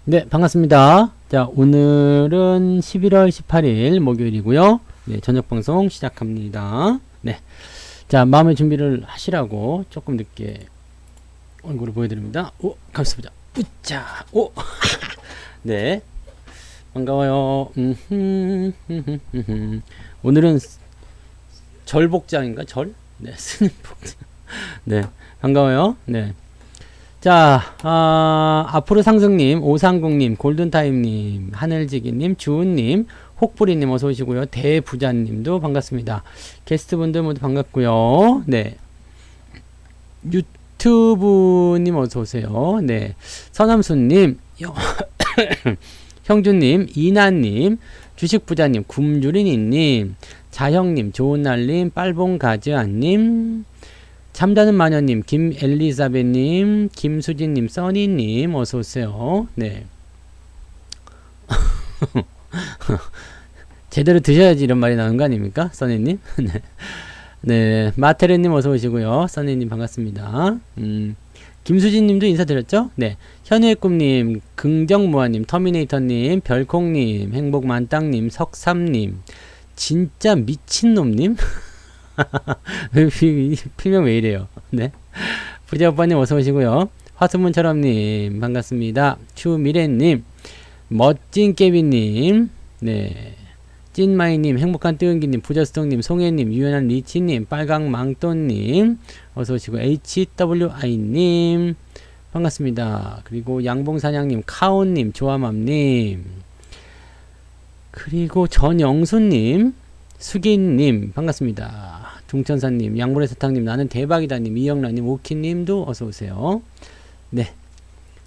네, 반갑습니다. 자, 오늘은 11월 18일 목요일이고요. 네, 저녁 방송 시작합니다. 네. 자, 마음의 준비를 하시라고 조금 늦게 얼굴을 보여드립니다. 오, 감사합니다. 으짜, 오, 네. 반가워요. 오늘은 절복장인가? 절? 네, 스님복장. 네, 반가워요. 네. 자, 앞으로 상승님, 오상국님, 골든타임님, 하늘지기님, 주은님, 혹부리님 어서 오시고요. 대부자님도 반갑습니다. 게스트분들 모두 반갑고요. 네. 유튜브님 어서 오세요. 네. 서남수님, 형주님, 이나님, 주식부자님, 굶주리니님, 자형님, 좋은날님, 빨봉가즈아님, 잠자는 마녀님, 김엘리자베님, 김수진님, 써니님, 어서오세요. 네. 제대로 드셔야지 이런 말이 나오는 거 아닙니까? 써니님? 네. 네. 마테레님 어서오시고요. 써니님 반갑습니다. 김수진님도 인사드렸죠? 네. 현우의 꿈님, 긍정무아님, 터미네이터님, 별콩님, 행복만땅님, 석삼님, 진짜 미친놈님? 필명 왜 이래요? 네. 부자오빠님 어서오시고요. 화수문처럼님 반갑습니다. 추미래님, 멋진 깨비님, 네. 찐마이님, 행복한 뜨은기님, 부자스통님, 송혜님, 유연한 리치님, 빨강망토님 어서오시고 HWI님 반갑습니다. 그리고 양봉사냥님, 카온님, 조아맘님, 그리고 전영수님, 수기님 반갑습니다. 중천사님, 양물의 사탕님, 나는 대박이다님, 이영란님, 오키님도 어서오세요. 네.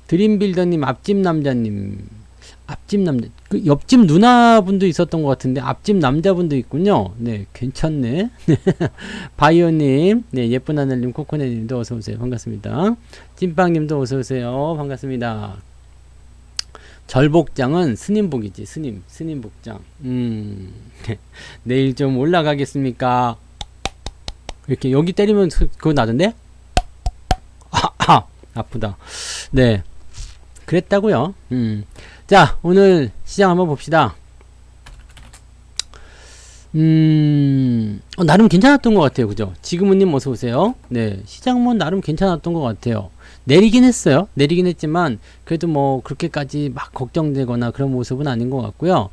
드림빌더님, 앞집 남자님, 앞집 남자, 그 옆집 누나분도 있었던 것 같은데 앞집 남자분도 있군요. 네, 괜찮네. 바이오님, 네, 예쁜 하늘님, 코코네님도 어서오세요. 반갑습니다. 찐빵님도 어서오세요. 반갑습니다. 절복장은 스님복이지. 스님복장. 내일 좀 올라가겠습니까? 이렇게 여기 때리면 그거 나던데? 아프다. 네. 그랬다고요. 자, 오늘 시장 한번 봅시다. 나름 괜찮았던 것 같아요. 그죠? 지금은님 어서오세요. 네. 시장 뭐 나름 괜찮았던 것 같아요. 내리긴 했어요. 내리긴 했지만, 그래도 뭐, 그렇게까지 막 걱정되거나 그런 모습은 아닌 것 같고요.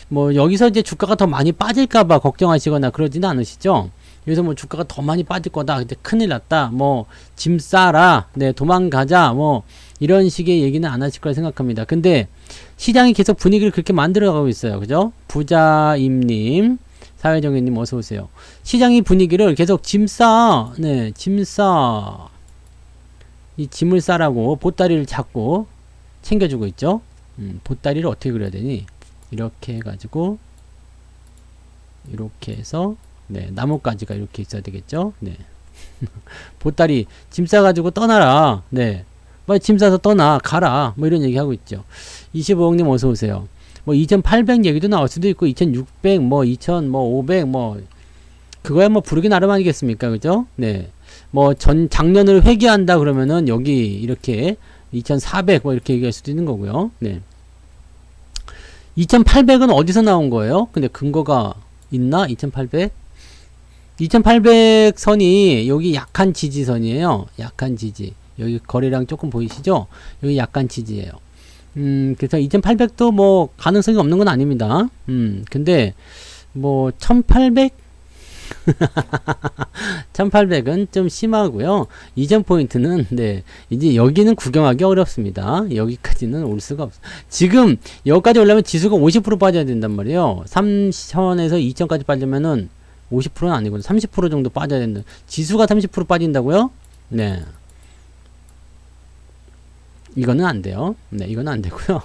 뭐, 여기서 이제 주가가 더 많이 빠질까봐 걱정하시거나 그러지는 않으시죠? 여기서 뭐, 주가가 더 많이 빠질 거다. 근데 큰일 났다. 뭐, 짐 싸라. 네, 도망가자. 뭐, 이런 식의 얘기는 안 하실 거라 생각합니다. 근데, 시장이 계속 분위기를 그렇게 만들어가고 있어요. 그죠? 부자임님, 사회정의님 어서오세요. 시장이 분위기를 계속 짐 싸. 네, 짐 싸. 이 짐을 싸라고 보따리를 잡고 챙겨주고 있죠. 보따리를 어떻게 그려야 되니? 이렇게 해가지고 이렇게 해서 네, 나뭇가지가 이렇게 있어야 되겠죠. 네. 보따리 짐 싸가지고 떠나라. 네. 빨리 짐 싸서 떠나 가라. 뭐 이런 얘기 하고 있죠. 25억님 어서 오세요. 뭐 2,800 얘기도 나올 수도 있고 2,600 뭐 2,000 뭐 500 뭐 그거야 뭐 부르기 나름 아니겠습니까? 그죠? 네. 뭐 작년을 회귀한다 그러면은 여기 이렇게 2,400 뭐 이렇게 얘기할 수도 있는 거고요. 네. 2,800은 어디서 나온 거예요? 근데 근거가 있나? 2,800? 2,800 선이 여기 약한 지지선이에요. 약한 지지. 여기 거래량 조금 보이시죠? 여기 약한 지지예요. 그래서 2,800도 뭐 가능성이 없는 건 아닙니다. 근데 뭐 1,800? 1800은 좀 심하고요. 이전 포인트는 네, 이제 여기는 구경하기 어렵습니다. 여기까지는 올 수가 없어. 지금 여기까지 올라면 지수가 50% 빠져야 된단 말이에요. 3천에서 2천까지 빠지면은 50%는 아니고 30% 정도 빠져야 된다. 지수가 30% 빠진다고요? 네. 이거는 안 돼요. 네, 이거는 안 되고요.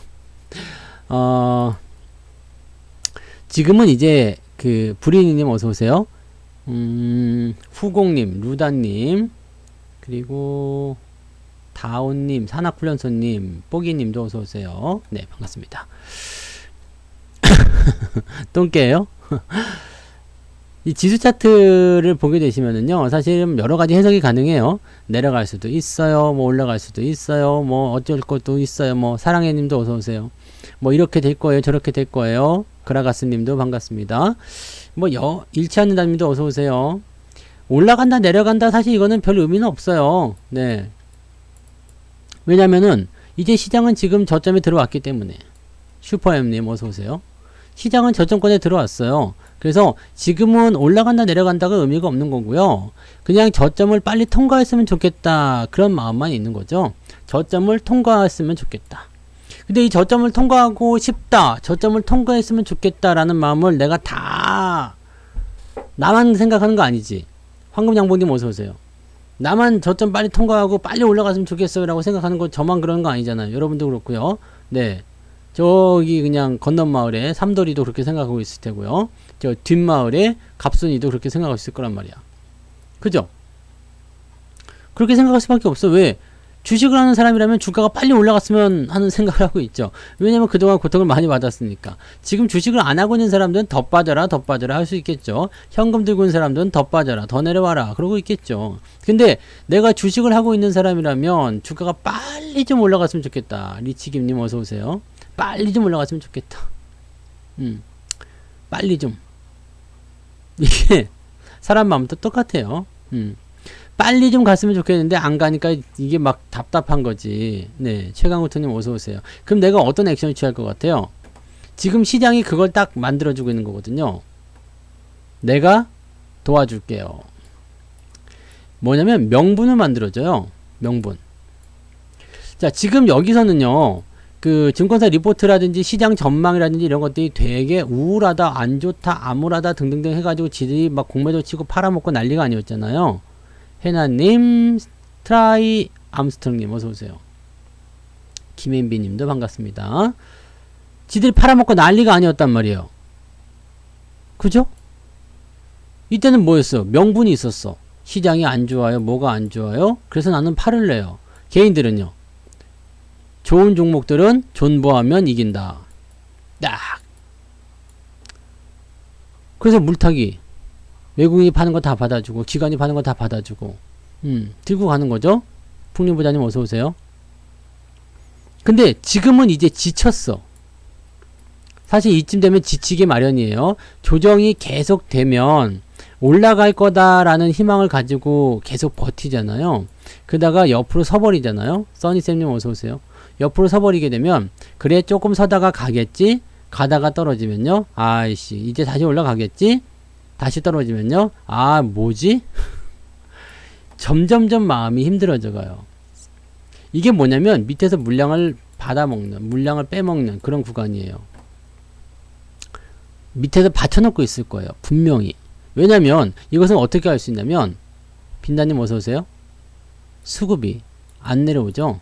지금은 이제 그 브리니님 어서 오세요. 후공님, 루다님, 그리고 다온님, 산악훈련소님, 뽀기님도 어서오세요. 네, 반갑습니다. 똥개요? 이 지수 차트를 보게 되시면은요, 사실 여러 가지 해석이 가능해요. 내려갈 수도 있어요. 뭐 올라갈 수도 있어요. 뭐 어쩔 것도 있어요. 뭐 사랑해 님도 어서 오세요. 뭐 이렇게 될 거예요. 저렇게 될 거예요. 그라가스 님도 반갑습니다. 뭐 잃지 않는다 님도 어서 오세요. 올라간다 내려간다 사실 이거는 별 의미는 없어요. 네. 왜냐면은 이제 시장은 지금 저점에 들어왔기 때문에. 슈퍼엠님 어서 오세요. 시장은 저점권에 들어왔어요. 그래서 지금은 올라간다 내려간다가 의미가 없는 거고요. 그냥 저점을 빨리 통과했으면 좋겠다. 그런 마음만 있는 거죠. 저점을 통과했으면 좋겠다. 근데 이 저점을 통과하고 싶다. 저점을 통과했으면 좋겠다라는 마음을 내가 다 나만 생각하는 거 아니지. 황금양봉님 어서 오세요. 나만 저점 빨리 통과하고 빨리 올라갔으면 좋겠어요 라고 생각하는 거 저만 그러는 거 아니잖아요. 여러분도 그렇고요. 네. 저기 그냥 건너마을에 삼돌이도 그렇게 생각하고 있을 테고요. 저 뒷마을에 갑순이도 그렇게 생각하고 있을 거란 말이야. 그죠? 그렇게 생각할 수밖에 없어. 왜? 주식을 하는 사람이라면 주가가 빨리 올라갔으면 하는 생각을 하고 있죠. 왜냐면 그동안 고통을 많이 받았으니까. 지금 주식을 안 하고 있는 사람들은 더 빠져라 더 빠져라 할 수 있겠죠. 현금 들고 있는 사람들은 더 빠져라 더 내려와라 그러고 있겠죠. 근데 내가 주식을 하고 있는 사람이라면 주가가 빨리 좀 올라갔으면 좋겠다. 리치김님 어서 오세요. 빨리 좀 올라갔으면 좋겠다. 빨리 좀. 이게 사람 마음도 똑같아요. 빨리 좀 갔으면 좋겠는데 안 가니까 이게 막 답답한 거지. 네, 최강우트님 어서 오세요. 그럼 내가 어떤 액션을 취할 것 같아요? 지금 시장이 그걸 딱 만들어주고 있는 거거든요. 내가 도와줄게요. 뭐냐면 명분을 만들어줘요. 명분. 자, 지금 여기서는요. 그 증권사 리포트라든지 시장 전망이라든지 이런 것들이 되게 우울하다, 안 좋다, 암울하다 등등등 해가지고 지들이 막 공매도 치고 팔아먹고 난리가 아니었잖아요. 해나님, 트라이 암스트롱님 어서오세요. 김앤비님도 반갑습니다. 지들이 팔아먹고 난리가 아니었단 말이에요. 그죠? 이때는 뭐였어? 명분이 있었어. 시장이 안 좋아요. 뭐가 안 좋아요? 그래서 나는 팔을 내요. 개인들은요. 좋은 종목들은 존버하면 이긴다. 딱. 그래서 물타기. 외국인이 파는 거 다 받아주고 기관이 파는 거 다 받아주고 들고 가는 거죠. 풍림부자님 어서 오세요. 근데 지금은 이제 지쳤어. 사실 이쯤 되면 지치기 마련이에요. 조정이 계속 되면 올라갈 거다라는 희망을 가지고 계속 버티잖아요. 그러다가 옆으로 서버리잖아요. 써니쌤님 어서 오세요. 옆으로 서버리게 되면 그래 조금 서다가 가겠지. 가다가 떨어지면요. 아이씨 이제 다시 올라가겠지. 다시 떨어지면요. 아 뭐지? 점점점 마음이 힘들어져 가요. 이게 뭐냐면 밑에서 물량을 받아먹는, 물량을 빼먹는 그런 구간이에요. 밑에서 받쳐놓고 있을 거예요. 분명히. 왜냐면 이것은 어떻게 할 수 있냐면 빈다님 어서오세요. 수급이 안 내려오죠.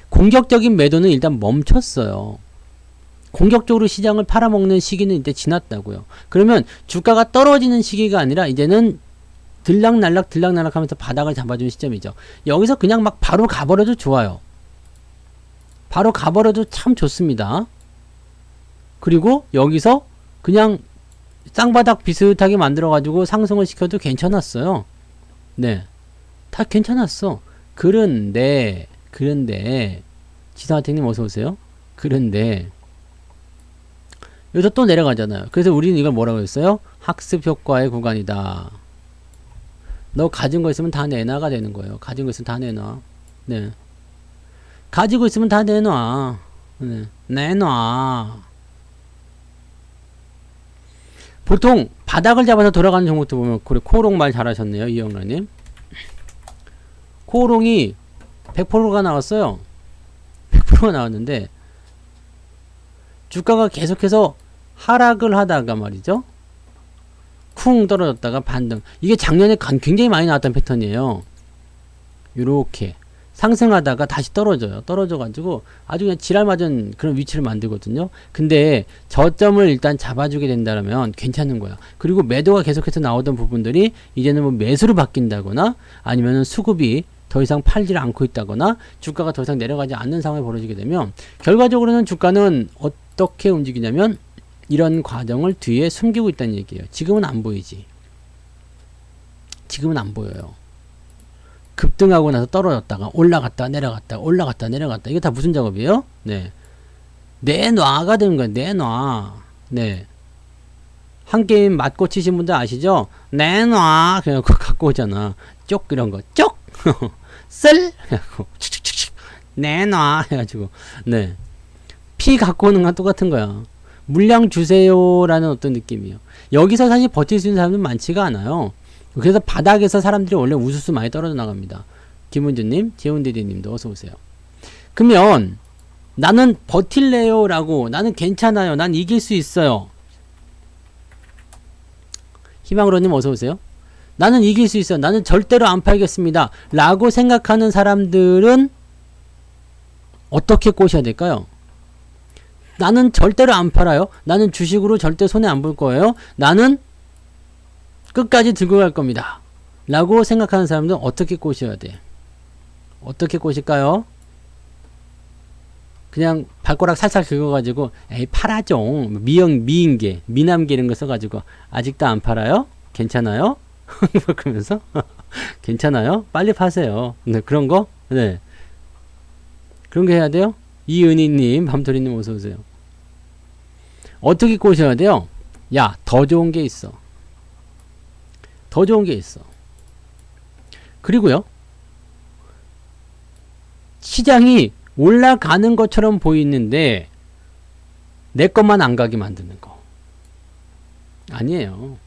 공격적인 매도는 일단 멈췄어요. 공격적으로 시장을 팔아먹는 시기는 이제 지났다고요. 그러면 주가가 떨어지는 시기가 아니라 이제는 들락날락 들락날락 하면서 바닥을 잡아주는 시점이죠. 여기서 그냥 막 바로 가버려도 좋아요. 바로 가버려도 참 좋습니다. 그리고 여기서 그냥 쌍바닥 비슷하게 만들어가지고 상승을 시켜도 괜찮았어요. 네. 다 괜찮았어. 그런데 지사하택님 어서오세요. 그런데 여기서 또 내려가잖아요. 그래서 우리는 이걸 뭐라고 했어요? 학습 효과의 구간이다. 너 가진 거 있으면 다 내놔가 되는 거예요. 가진 거 있으면 다 내놔. 네. 가지고 있으면 다 내놔. 네. 내놔. 보통 바닥을 잡아서 돌아가는 종목도 보면 그래 코오롱 말 잘하셨네요. 이영란님. 코오롱이 100%가 나왔어요. 100%가 나왔는데 주가가 계속해서 하락을 하다가 말이죠. 쿵 떨어졌다가 반등. 이게 작년에 굉장히 많이 나왔던 패턴이에요. 요렇게 상승하다가 다시 떨어져요. 떨어져가지고 아주 그냥 지랄맞은 그런 위치를 만들거든요. 근데 저점을 일단 잡아주게 된다면 괜찮은 거야. 그리고 매도가 계속해서 나오던 부분들이 이제는 뭐 매수로 바뀐다거나 아니면은 수급이 더 이상 팔지 않고 있다거나 주가가 더 이상 내려가지 않는 상황이 벌어지게 되면 결과적으로는 주가는 어떻게 움직이냐면 이런 과정을 뒤에 숨기고 있다는 얘기예요. 지금은 안 보이지. 지금은 안 보여요. 급등하고 나서 떨어졌다가 올라갔다 내려갔다 올라갔다 내려갔다. 이게 다 무슨 작업이에요? 네. 내놔가 되는 거예요. 내놔. 네. 한 게임 맞고 치신 분들 아시죠? 내놔. 그래갖고 갖고 오잖아. 쪽 이런 거. 쪽. 쓸. 해갖고 칙칙칙칙. 내놔. 해가지고. 네. 피 갖고 오는 건 똑같은 거야. 물량 주세요라는 어떤 느낌이에요. 여기서 사실 버틸 수 있는 사람은 많지가 않아요. 그래서 바닥에서 사람들이 원래 우수수 많이 떨어져 나갑니다. 김은주님, 재훈대리님도 어서 오세요. 그러면 나는 버틸래요 라고, 나는 괜찮아요, 난 이길 수 있어요. 희망으로님 어서 오세요. 나는 이길 수 있어요, 나는 절대로 안 팔겠습니다 라고 생각하는 사람들은 어떻게 꼬셔야 될까요? 나는 절대로 안 팔아요, 나는 주식으로 절대 손해 안 볼 거예요, 나는 끝까지 들고 갈 겁니다 라고 생각하는 사람들은 어떻게 꼬셔야 돼? 어떻게 꼬실까요? 그냥 발가락 살짝 긁어가지고 에이 팔아종 미인계 미남계 이런 거 써가지고 아직도 안 팔아요? 괜찮아요? 그러면서 괜찮아요? 빨리 파세요. 네, 그런 거? 네, 그런 거 해야 돼요? 이은희님, 밤토리님 어서 오세요. 어떻게 꼬셔야 돼요? 야, 더 좋은 게 있어. 더 좋은 게 있어. 그리고요, 시장이 올라가는 것처럼 보이는데 내 것만 안 가게 만드는 거 아니에요.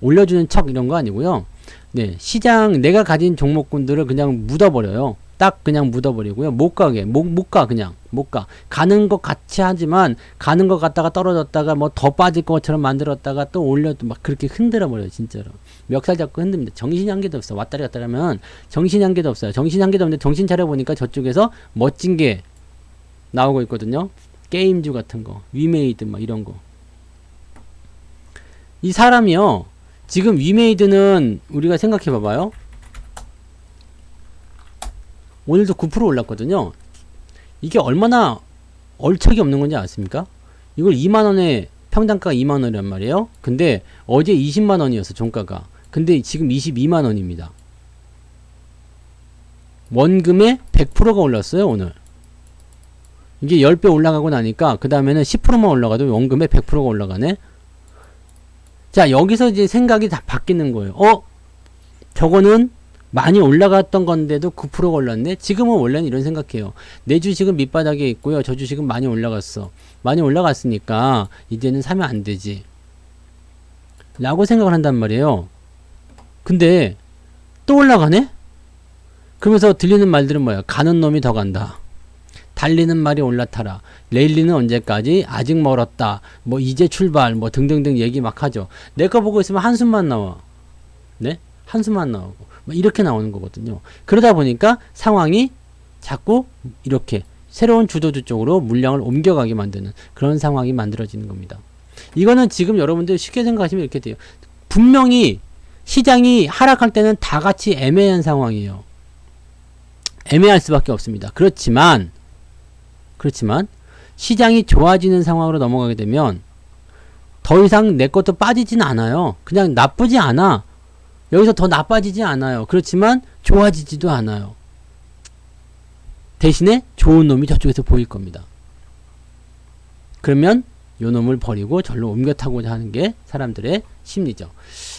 올려주는 척 이런 거 아니고요. 네, 시장 내가 가진 종목군들을 그냥 묻어버려요. 딱 그냥 묻어버리고요. 못 가게, 못 가, 그냥 못 가. 가는 것 같이 하지만 가는 것 같다가 떨어졌다가 뭐 더 빠질 것처럼 만들었다가 또 올려도 막 그렇게 흔들어버려요. 진짜로 멱살 잡고 흔듭니다. 정신이 한 개도 없어. 왔다리 갔다리 하면 정신이 한 개도 없어요. 정신이 한 개도 없는데 정신 차려보니까 저쪽에서 멋진 게 나오고 있거든요. 게임주 같은 거, 위메이드 막 이런 거. 이 사람이요, 지금 위메이드는 우리가 생각해 봐봐요. 오늘도 9% 올랐거든요. 이게 얼마나 얼척이 없는 건지 아십니까? 이걸 2만원에 평당가가 2만원이란 말이에요. 근데 어제 20만원이었어 종가가. 근데 지금 22만원입니다. 원금의 100%가 올랐어요 오늘. 이게 10배 올라가고 나니까 그 다음에는 10%만 올라가도 원금의 100%가 올라가네. 자, 여기서 이제 생각이 다 바뀌는 거예요. 저거는 많이 올라갔던 건데도 9%가 올랐네. 지금은 원래는 이런 생각해요. 내 주식은 밑바닥에 있고요, 저 주식은 많이 올라갔어. 많이 올라갔으니까 이제는 사면 안 되지 라고 생각을 한단 말이에요. 근데 또 올라가네? 그러면서 들리는 말들은 뭐야? 가는 놈이 더 간다, 달리는 말이 올라타라, 레일리는 언제까지, 아직 멀었다, 뭐 이제 출발, 뭐 등등등 얘기 막 하죠. 내 거 보고 있으면 한숨만 나와. 네? 한숨만 나오고 이렇게 나오는 거거든요. 그러다 보니까 상황이 자꾸 이렇게 새로운 주도주 쪽으로 물량을 옮겨가게 만드는 그런 상황이 만들어지는 겁니다. 이거는 지금 여러분들 쉽게 생각하시면 이렇게 돼요. 분명히 시장이 하락할 때는 다 같이 애매한 상황이에요. 애매할 수밖에 없습니다. 그렇지만 시장이 좋아지는 상황으로 넘어가게 되면 더 이상 내 것도 빠지진 않아요. 그냥 나쁘지 않아. 여기서 더 나빠지지 않아요. 그렇지만 좋아지지도 않아요. 대신에 좋은 놈이 저쪽에서 보일 겁니다. 그러면 요 놈을 버리고 절로 옮겨 타고자 하는 게 사람들의 심리죠.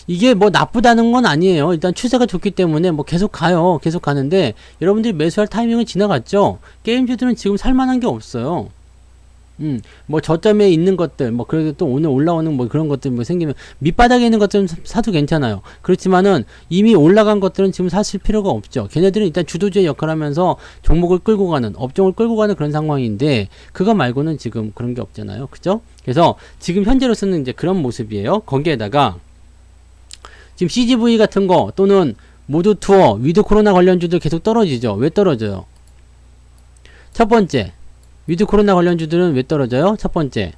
이게 뭐 나쁘다는 건 아니에요. 일단 추세가 좋기 때문에 뭐 계속 가요. 계속 가는데 여러분들이 매수할 타이밍은 지나갔죠. 게임주들은 지금 살만한 게 없어요. 뭐 저점에 있는 것들, 뭐 그래도 또 오늘 올라오는 뭐 그런 것들 뭐 생기면 밑바닥에 있는 것들은 사도 괜찮아요. 그렇지만은 이미 올라간 것들은 지금 사실 필요가 없죠. 걔네들은 일단 주도주의 역할을 하면서 종목을 끌고 가는, 업종을 끌고 가는 그런 상황인데 그거 말고는 지금 그런 게 없잖아요. 그죠? 그래서 지금 현재로서는 이제 그런 모습이에요. 거기에다가 지금 CGV 같은 거 또는 모두 투어, 위드 코로나 관련주들 계속 떨어지죠. 왜 떨어져요? 첫 번째, 위드 코로나 관련주들은 왜 떨어져요? 첫 번째,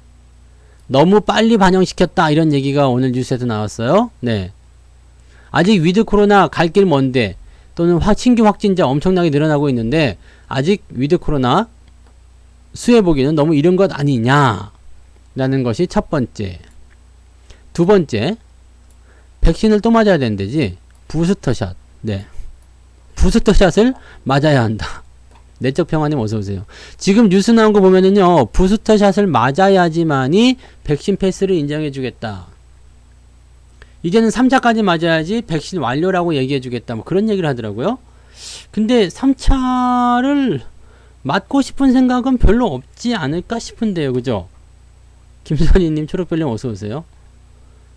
너무 빨리 반영시켰다 이런 얘기가 오늘 뉴스에서 나왔어요. 네, 아직 위드 코로나 갈 길 먼데, 또는 신규 확진자 엄청나게 늘어나고 있는데 아직 위드 코로나 수혜보기는 너무 이른 것 아니냐 라는 것이 첫 번째. 두 번째, 백신을 또 맞아야 된대지. 부스터샷. 네. 부스터샷을 맞아야 한다. 내적 평화님 어서오세요. 지금 뉴스 나온 거 보면은요, 부스터샷을 맞아야지만이 백신 패스를 인정해주겠다. 이제는 3차까지 맞아야지 백신 완료라고 얘기해주겠다. 뭐 그런 얘기를 하더라고요. 근데 3차를 맞고 싶은 생각은 별로 없지 않을까 싶은데요. 그죠? 김선희님, 초록별님 어서오세요.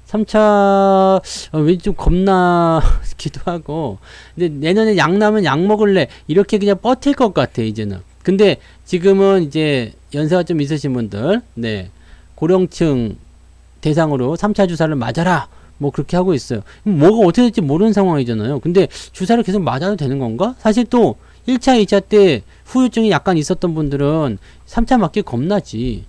3차, 왠지 좀 겁나기도 하고. 근데 내년에 약 나면 약 먹을래. 이렇게 그냥 버틸 것 같아, 이제는. 근데 지금은 이제 연세가 좀 있으신 분들, 네. 고령층 대상으로 3차 주사를 맞아라. 뭐 그렇게 하고 있어요. 뭐가 어떻게 될지 모르는 상황이잖아요. 근데 주사를 계속 맞아도 되는 건가? 사실 또 1차, 2차 때 후유증이 약간 있었던 분들은 3차 맞기 겁나지.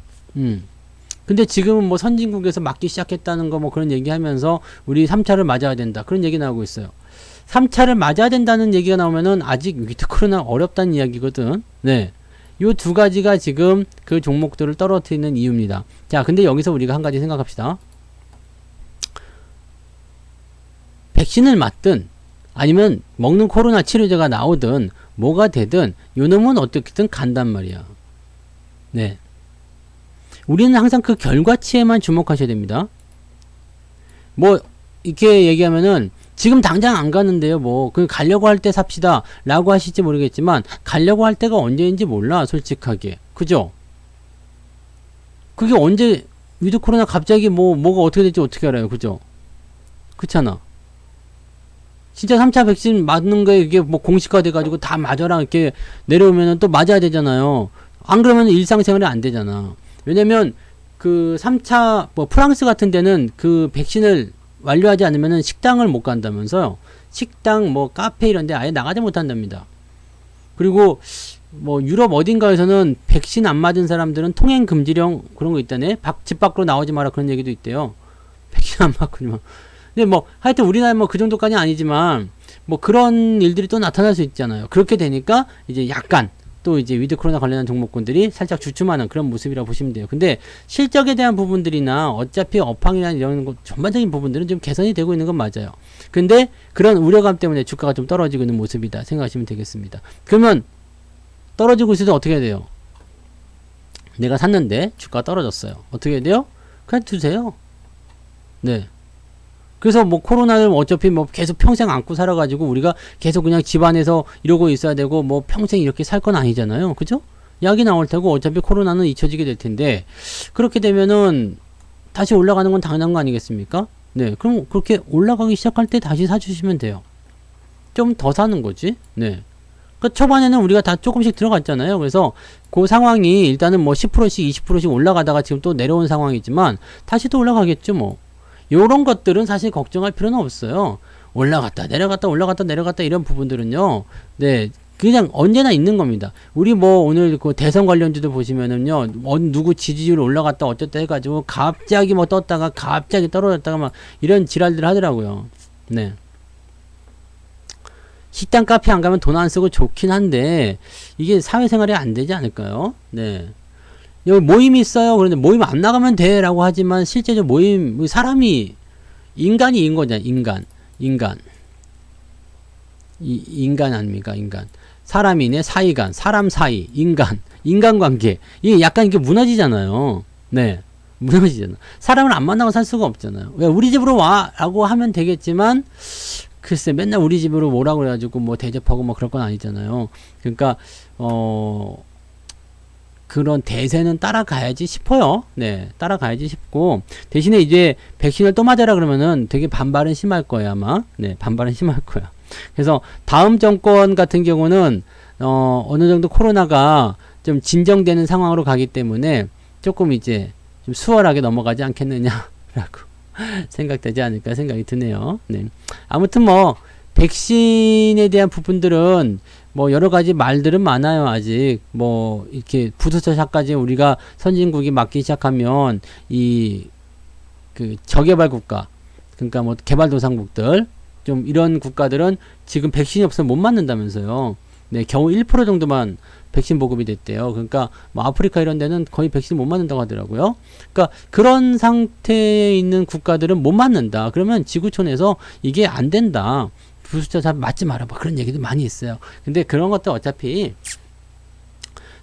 근데 지금은 뭐 선진국에서 맞기 시작했다는 거 뭐 그런 얘기 하면서 우리 3차를 맞아야 된다. 그런 얘기 나오고 있어요. 3차를 맞아야 된다는 얘기가 나오면은 아직 위드 코로나 어렵다는 이야기거든. 네. 요 두 가지가 지금 그 종목들을 떨어뜨리는 이유입니다. 자, 근데 여기서 우리가 한 가지 생각합시다. 백신을 맞든 아니면 먹는 코로나 치료제가 나오든 뭐가 되든 요 놈은 어떻게든 간단 말이야. 네. 우리는 항상 그 결과치에만 주목하셔야 됩니다. 뭐 이렇게 얘기하면은 지금 당장 안 가는데요. 뭐 그 가려고 할 때 삽시다 라고 하실지 모르겠지만 가려고 할 때가 언제인지 몰라. 솔직하게. 그죠? 그게 언제 위드 코로나 갑자기 뭐가 어떻게 될지 어떻게 알아요. 그죠? 그렇잖아. 진짜 3차 백신 맞는 거에 이게 뭐 공식화 돼가지고 다 맞아라 이렇게 내려오면은 또 맞아야 되잖아요. 안 그러면 일상생활이 안 되잖아. 왜냐면 그 3차 뭐 프랑스 같은 데는 그 백신을 완료하지 않으면은 식당을 못 간다면서요. 식당 뭐 카페 이런 데 아예 나가지 못한답니다. 그리고 뭐 유럽 어딘가에서는 백신 안 맞은 사람들은 통행 금지령 그런 거 있다네. 집 밖으로 나오지 마라 그런 얘기도 있대요. 백신 안 맞고. 근데 뭐 하여튼 우리나라 뭐 그 정도까지 아니지만 뭐 그런 일들이 또 나타날 수 있잖아요. 그렇게 되니까 이제 약간 또 이제 위드 코로나 관련한 종목군들이 살짝 주춤하는 그런 모습이라고 보시면 돼요. 근데 실적에 대한 부분들이나 어차피 업황이나 이런 것 전반적인 부분들은 좀 개선이 되고 있는 건 맞아요. 근데 그런 우려감 때문에 주가가 좀 떨어지고 있는 모습이다 생각하시면 되겠습니다. 그러면 떨어지고 있을 때 어떻게 해야 돼요? 내가 샀는데 주가가 떨어졌어요. 어떻게 해야 돼요? 그냥 두세요. 네. 그래서 뭐 코로나를 어차피 뭐 계속 평생 안고 살아가지고 우리가 계속 그냥 집안에서 이러고 있어야 되고 뭐 평생 이렇게 살 건 아니잖아요. 그죠? 약이 나올 테고 어차피 코로나는 잊혀지게 될 텐데 그렇게 되면은 다시 올라가는 건 당연한 거 아니겠습니까? 네. 그럼 그렇게 올라가기 시작할 때 다시 사주시면 돼요. 좀 더 사는 거지. 네. 그 초반에는 우리가 다 조금씩 들어갔잖아요. 그래서 그 상황이 일단은 뭐 10%씩 20%씩 올라가다가 지금 또 내려온 상황이지만 다시 또 올라가겠죠 뭐. 요런 것들은 사실 걱정할 필요는 없어요. 올라갔다 내려갔다 올라갔다 내려갔다 이런 부분들은요. 네. 그냥 언제나 있는 겁니다. 우리 뭐 오늘 그 대선 관련주도 보시면은요. 누구 지지율 올라갔다 어쨌다 해가지고 갑자기 뭐 떴다가 갑자기 떨어졌다가 막 이런 지랄들 하더라고요. 네. 식당 카페 안 가면 돈 안 쓰고 좋긴 한데 이게 사회생활이 안 되지 않을까요? 네. 여기 모임이 있어요. 그런데 모임 안 나가면 돼 라고 하지만 실제로 모임 사람이 인간이 거잖아요. 인간 아닙니까? 인간 사람이네 사이간 사람 사이 인간관계 이게 약간 이게 무너지잖아요. 네. 무너지잖아. 사람을 안 만나고 살 수가 없잖아요. 왜 우리 집으로 와 라고 하면 되겠지만 글쎄 맨날 우리 집으로 오라고 그래가지고 뭐 대접하고 뭐 그럴 건 아니잖아요. 그러니까 그런 대세는 따라가야지 싶어요. 네, 따라가야지 싶고 대신에 이제 백신을 또 맞아라 그러면은 되게 반발은 심할 거예요 아마. 네, 반발은 심할 거야. 그래서 다음 정권 같은 경우는 어느 정도 코로나가 좀 진정되는 상황으로 가기 때문에 조금 이제 좀 수월하게 넘어가지 않겠느냐라고 생각되지 않을까 생각이 드네요. 네, 아무튼 뭐 백신에 대한 부분들은 뭐 여러 가지 말들은 많아요. 아직 뭐 이렇게 부스터샷까지 우리가 선진국이 맞기 시작하면 이 그 저개발 국가 그러니까 뭐 개발도상국들 좀 이런 국가들은 지금 백신이 없으면 못 맞는다면서요. 네, 겨우 1% 정도만 백신 보급이 됐대요. 그러니까 뭐 아프리카 이런 데는 거의 백신 못 맞는다고 하더라고요. 그러니까 그런 상태에 있는 국가들은 못 맞는다. 그러면 지구촌에서 이게 안 된다. 부수자 잘 맞지 마라. 뭐 그런 얘기도 많이 있어요. 근데 그런 것도 어차피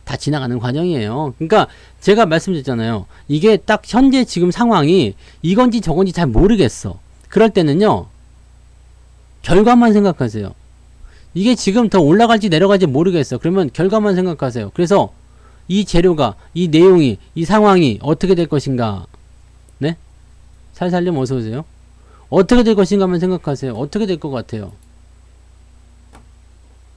다 지나가는 과정이에요. 그러니까 제가 말씀드렸잖아요. 이게 딱 현재 지금 상황이 이건지 저건지 잘 모르겠어. 그럴 때는요. 결과만 생각하세요. 이게 지금 더 올라갈지 내려갈지 모르겠어. 그러면 결과만 생각하세요. 그래서 이 재료가, 이 내용이, 이 상황이 어떻게 될 것인가. 네? 살살님 어서 오세요. 어떻게 될 것인가만 생각하세요. 어떻게 될 것 같아요?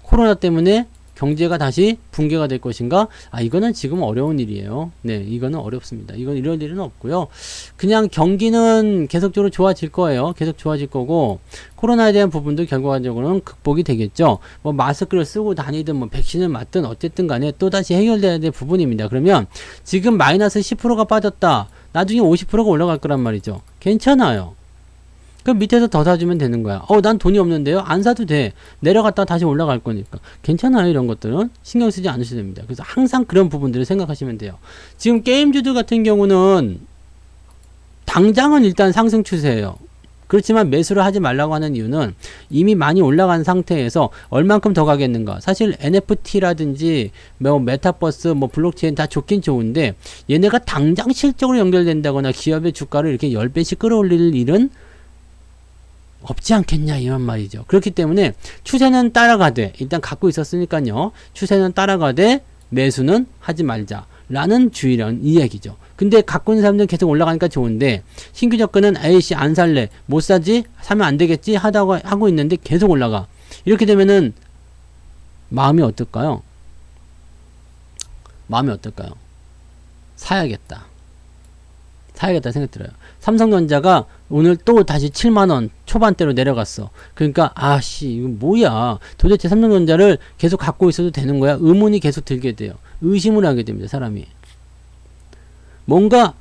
코로나 때문에 경제가 다시 붕괴가 될 것인가? 아, 이거는 지금 어려운 일이에요. 네, 이거는 어렵습니다. 이건 이럴 일은 없고요. 그냥 경기는 계속적으로 좋아질 거예요. 계속 좋아질 거고, 코로나에 대한 부분도 결과적으로는 극복이 되겠죠. 뭐 마스크를 쓰고 다니든 뭐 백신을 맞든 어쨌든 간에 또다시 해결돼야 될 부분입니다. 그러면 지금 마이너스 10%가 빠졌다. 나중에 50%가 올라갈 거란 말이죠. 괜찮아요. 그럼 밑에서 더 사주면 되는 거야. 난 돈이 없는데요? 안 사도 돼. 내려갔다 다시 올라갈 거니까. 괜찮아요. 이런 것들은 신경 쓰지 않으셔도 됩니다. 그래서 항상 그런 부분들을 생각하시면 돼요. 지금 게임주들 같은 경우는 당장은 일단 상승 추세예요. 그렇지만 매수를 하지 말라고 하는 이유는 이미 많이 올라간 상태에서 얼만큼 더 가겠는가. 사실 NFT라든지 뭐 메타버스, 뭐 블록체인 다 좋긴 좋은데 얘네가 당장 실적으로 연결된다거나 기업의 주가를 이렇게 10배씩 끌어올릴 일은 없지 않겠냐 이런 말이죠. 그렇기 때문에 추세는 따라가되 일단 갖고 있었으니까요. 추세는 따라가되 매수는 하지 말자 라는 주의란 이 얘기죠. 근데 갖고 있는 사람들은 계속 올라가니까 좋은데 신규 접근은 에이씨 안 살래 못 사지 사면 안 되겠지 하고 있는데 계속 올라가. 이렇게 되면은 마음이 어떨까요? 마음이 어떨까요? 사야겠다 생각 들어요. 삼성전자가 오늘 또 다시 7만원 초반대로 내려갔어. 그러니까 아씨 이거 뭐야 도대체 삼성전자를 계속 갖고 있어도 되는 거야? 의문이 계속 들게 돼요. 의심을 하게 됩니다. 사람이 뭔가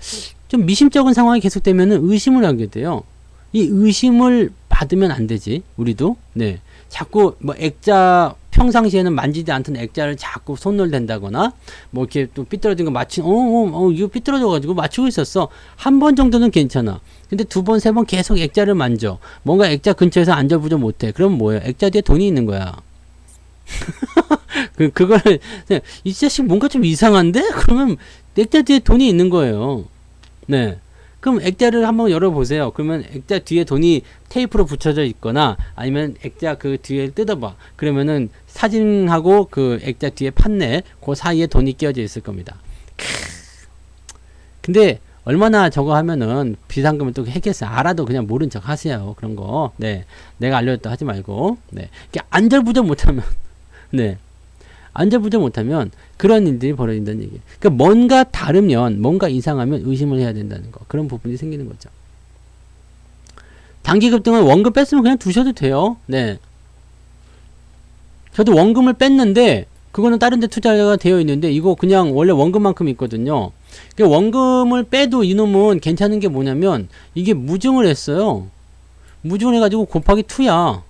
좀 미심쩍은 상황이 계속되면 의심을 하게 돼요. 이 의심을 받으면 안 되지. 우리도 네 자꾸 뭐 액자 평상시에는 만지지 않던 액자를 자꾸 손을 댄다거나 뭐 이렇게 또 삐뚤어진 거 이거 삐뚤어져가지고 맞추고 있었어. 한 번 정도는 괜찮아. 근데 두 번, 세 번 계속 액자를 만져. 뭔가 액자 근처에서 앉아보지 못해. 그럼 뭐예요? 액자 뒤에 돈이 있는 거야. 그걸 이 자식 뭔가 좀 이상한데? 그러면 액자 뒤에 돈이 있는 거예요. 네. 그럼 액자를 한번 열어보세요. 그러면 액자 뒤에 돈이 테이프로 붙여져 있거나 아니면 액자 그 뒤에 뜯어봐. 그러면은 사진하고 그 액자 뒤에 판넬 그 사이에 돈이 끼어져 있을 겁니다. 근데 얼마나 저거 하면은 비상금을 또 했겠어요. 알아도 그냥 모른 척 하세요. 그런 거. 네. 내가 알려줬다 하지 말고. 네. 이렇게 안절부절 못하면 네. 안절부절 못하면 그런 일들이 벌어진다는 얘기예요. 그러니까 뭔가 다르면 뭔가 이상하면 의심을 해야 된다는 거. 그런 부분이 생기는 거죠. 단기 급등은 원금 뺐으면 그냥 두셔도 돼요. 네. 저도 원금을 뺐는데 그거는 다른 데 투자가 되어 있는데 이거 그냥 원래 원금만큼 있거든요. 그러니까 원금을 빼도 이놈은 괜찮은 게 뭐냐면 이게 무증을 했어요. 무증을 해가지고 곱하기 2야.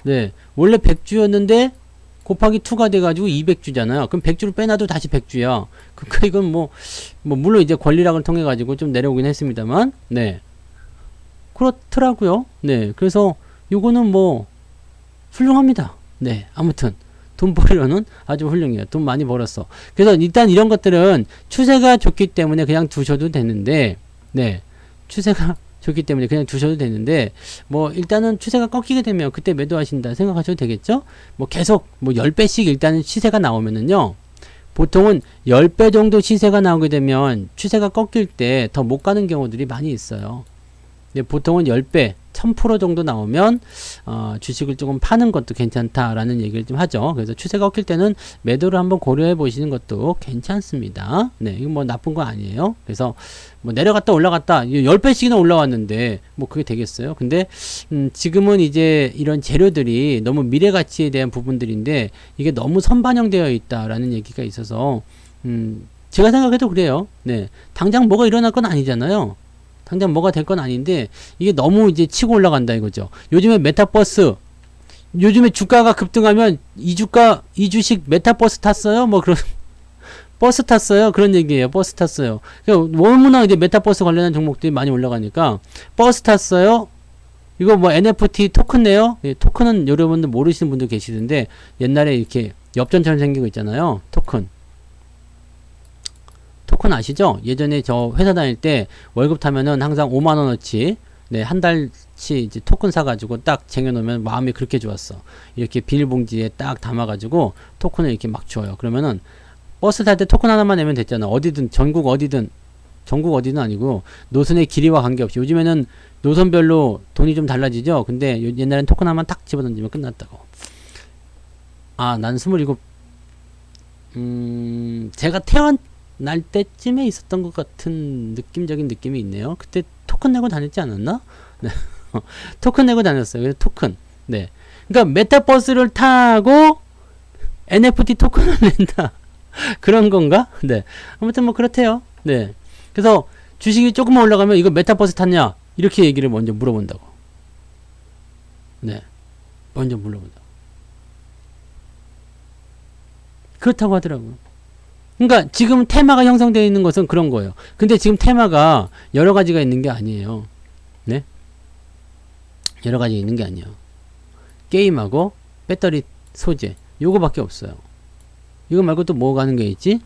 네. 원래 100주였는데 곱하기 2가 돼가지고 200주잖아요. 그럼 100주를 빼놔도 다시 100주야. 그러니까 이건 뭐 물론 이제 권리락을 통해가지고 좀 내려오긴 했습니다만, 네. 그렇더라고요. 네. 그래서 요거는 뭐, 훌륭합니다. 네. 아무튼, 돈 벌려는 아주 훌륭해요. 돈 많이 벌었어. 그래서 일단 이런 것들은 추세가 좋기 때문에 그냥 두셔도 되는데, 네. 추세가 좋기 때문에 그냥 두셔도 되는데 뭐 일단은 추세가 꺾이게 되면 그때 매도하신다 생각하셔도 되겠죠. 뭐 계속 뭐 10배씩 일단은 시세가 나오면은요 보통은 10배 정도 시세가 나오게 되면 추세가 꺾일 때 더 못 가는 경우들이 많이 있어요. 근데 보통은 10배 1000% 정도 나오면 주식을 조금 파는 것도 괜찮다라는 얘기를 좀 하죠. 그래서 추세가 꺾일 때는 매도를 한번 고려해 보시는 것도 괜찮습니다. 네, 이건 뭐 나쁜 거 아니에요. 그래서 뭐 내려갔다 올라갔다 10배씩이나 올라왔는데 뭐 그게 되겠어요. 근데 지금은 이제 이런 재료들이 너무 미래 가치에 대한 부분들인데 이게 너무 선반영되어 있다라는 얘기가 있어서 제가 생각해도 그래요. 네, 당장 뭐가 일어날 건 아니잖아요. 당장 뭐가 될 건 아닌데 이게 너무 이제 치고 올라간다 이거죠. 요즘에 메타버스 요즘에 주가가 급등하면 이 주식 메타버스 탔어요? 뭐 그런 버스 탔어요? 그런 얘기예요. 버스 탔어요. 그러니까 너무나 이제 메타버스 관련한 종목들이 많이 올라가니까 버스 탔어요? 이거 뭐 NFT 토큰네요? 예, 토큰은 여러분들 모르시는 분들 계시던데 옛날에 이렇게 엽전처럼 생긴 거 있잖아요. 토큰. 토큰 아시죠? 예전에 저 회사 다닐 때 월급 타면은 항상 5만 원어치 네, 한 달치 이제 토큰 사가지고 딱 쟁여놓으면 마음이 그렇게 좋았어. 이렇게 비닐봉지에 딱 담아가지고 토큰을 이렇게 막 줘요. 그러면은 버스 탈 때 토큰 하나만 내면 됐잖아. 어디든, 전국 어디든 아니고 노선의 길이와 관계없이. 요즘에는 노선별로 돈이 좀 달라지죠? 근데 옛날엔 토큰 하나만 딱 집어던지면 끝났다고. 아, 난 27, 제가 태어날 때쯤에 있었던 것 같은 느낌적인 느낌이 있네요. 그때 토큰 내고 다녔지 않았나? 네. 토큰 내고 다녔어요. 그래서 토큰. 네. 그러니까 메타버스를 타고 NFT 토큰을 낸다. 그런 건가? 네. 아무튼 뭐 그렇대요. 네. 그래서 주식이 조금만 올라가면 이거 메타버스 탔냐? 이렇게 얘기를 먼저 물어본다고. 네. 먼저 물어본다고. 그렇다고 하더라고요. 그러니까 지금 테마가 형성되어 있는 것은 그런 거예요. 근데 지금 테마가 여러 가지가 있는 게 아니에요. 네? 여러 가지 있는 게 아니에요. 게임하고 배터리 소재 요거밖에 없어요. 이거 말고 또 뭐가 하는 게 있지?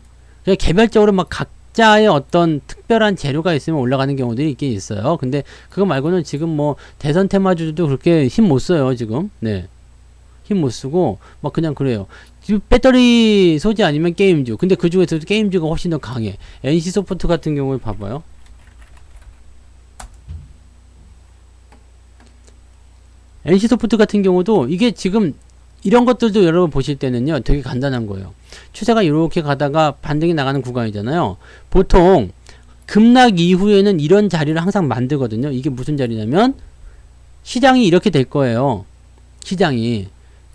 그냥 개별적으로 막 각자의 어떤 특별한 재료가 있으면 올라가는 경우들이 있긴 있어요. 근데 그거 말고는 지금 뭐 대선 테마주도 그렇게 힘 못 써요, 지금. 네. 힘 못 쓰고 막 그냥 그래요. 지금 배터리 소재 아니면 게임주. 근데 그 중에서도 게임주가 훨씬 더 강해. NC소프트 같은 경우를 봐봐요. NC소프트 같은 경우도 이게 지금 이런 것들도 여러분 보실 때는요 되게 간단한 거예요. 추세가 이렇게 가다가 반등이 나가는 구간이잖아요. 보통 급락 이후에는 이런 자리를 항상 만들거든요. 이게 무슨 자리냐면 시장이 이렇게 될 거예요. 시장이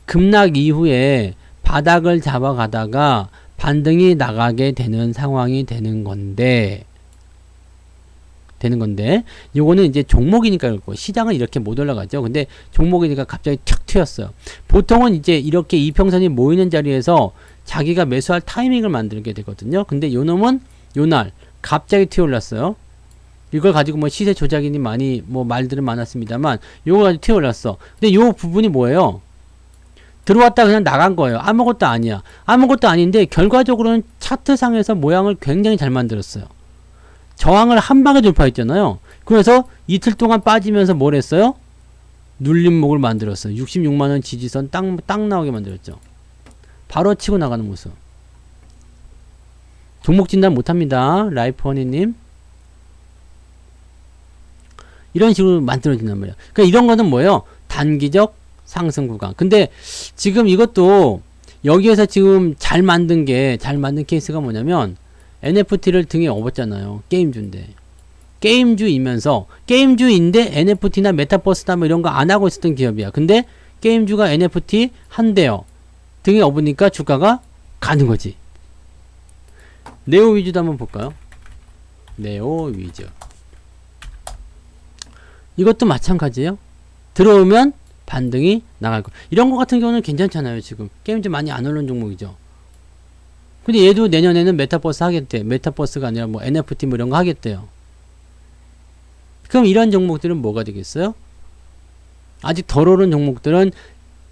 급락 이후에 바닥을 잡아가다가 반등이 나가게 되는 상황이 되는 건데 요거는 이제 종목이니까 그렇고 시장은 이렇게 못 올라가죠. 근데 종목이니까 갑자기 탁 튀었어요. 보통은 이제 이렇게 이평선이 모이는 자리에서 자기가 매수할 타이밍을 만들게 되거든요. 근데 요 놈은 요날 갑자기 튀어올랐어요. 이걸 가지고 뭐 시세 조작이니 많이 뭐 말들은 많았습니다만 요거 가지고 튀어올랐어. 근데 요 부분이 뭐예요? 들어왔다 그냥 나간 거예요. 아무것도 아니야. 아무것도 아닌데 결과적으로는 차트상에서 모양을 굉장히 잘 만들었어요. 저항을 한 방에 돌파했잖아요. 그래서 이틀 동안 빠지면서 뭘 했어요? 눌림목을 만들었어요. 66만원 지지선 딱 나오게 만들었죠. 바로 치고 나가는 모습. 종목 진단 못합니다. 라이프허니님. 이런 식으로 만들어진단 말이에요. 그러니까 이런 거는 뭐예요? 단기적 상승 구간. 근데 지금 이것도 여기에서 지금 잘 만든 케이스가 뭐냐면 NFT를 등에 업었잖아요. 게임주인데. 게임주인데 NFT나 메타버스나 뭐 이런 거 안 하고 있었던 기업이야. 근데 게임주가 NFT 한대요. 등에 업으니까 주가가 가는 거지. 네오 위주도 한번 볼까요? 네오 위주. 이것도 마찬가지예요. 들어오면 반등이 나갈 거. 이런 거 같은 경우는 괜찮잖아요. 지금 게임주 많이 안 오른 종목이죠. 근데 얘도 내년에는 메타버스 하겠대. 메타버스가 아니라 뭐 NFT 뭐 이런 거 하겠대요. 그럼 이런 종목들은 뭐가 되겠어요? 아직 덜 오른 종목들은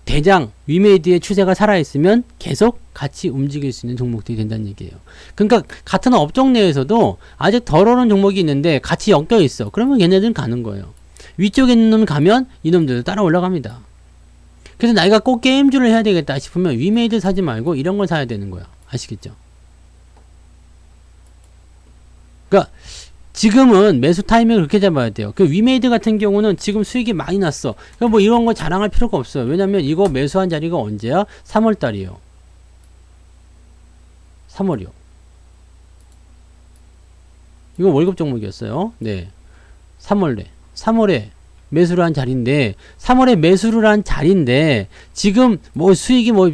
대장 위메이드의 추세가 살아있으면 계속 같이 움직일 수 있는 종목들이 된다는 얘기예요. 그러니까 같은 업종 내에서도 아직 덜 오른 종목이 있는데 같이 엮여 있어. 그러면 얘네들은 가는 거예요. 위쪽에 있는 놈 가면 이놈들도 따라 올라갑니다. 그래서 나이가 꼭 게임주를 해야 되겠다 싶으면 위메이드 사지 말고 이런 걸 사야 되는 거야. 아시겠죠? 그러니까 지금은 매수 타이밍을 그렇게 잡아야 돼요. 그 위메이드 같은 경우는 지금 수익이 많이 났어. 그러니까 뭐 이런 거 자랑할 필요가 없어요. 왜냐면 이거 매수한 자리가 언제야? 3월 달이요. 3월이요. 이거 월급 종목이었어요. 네. 3월에 매수를 한 자리인데 3월에 매수를 한 자리인데 지금 뭐 수익이 뭐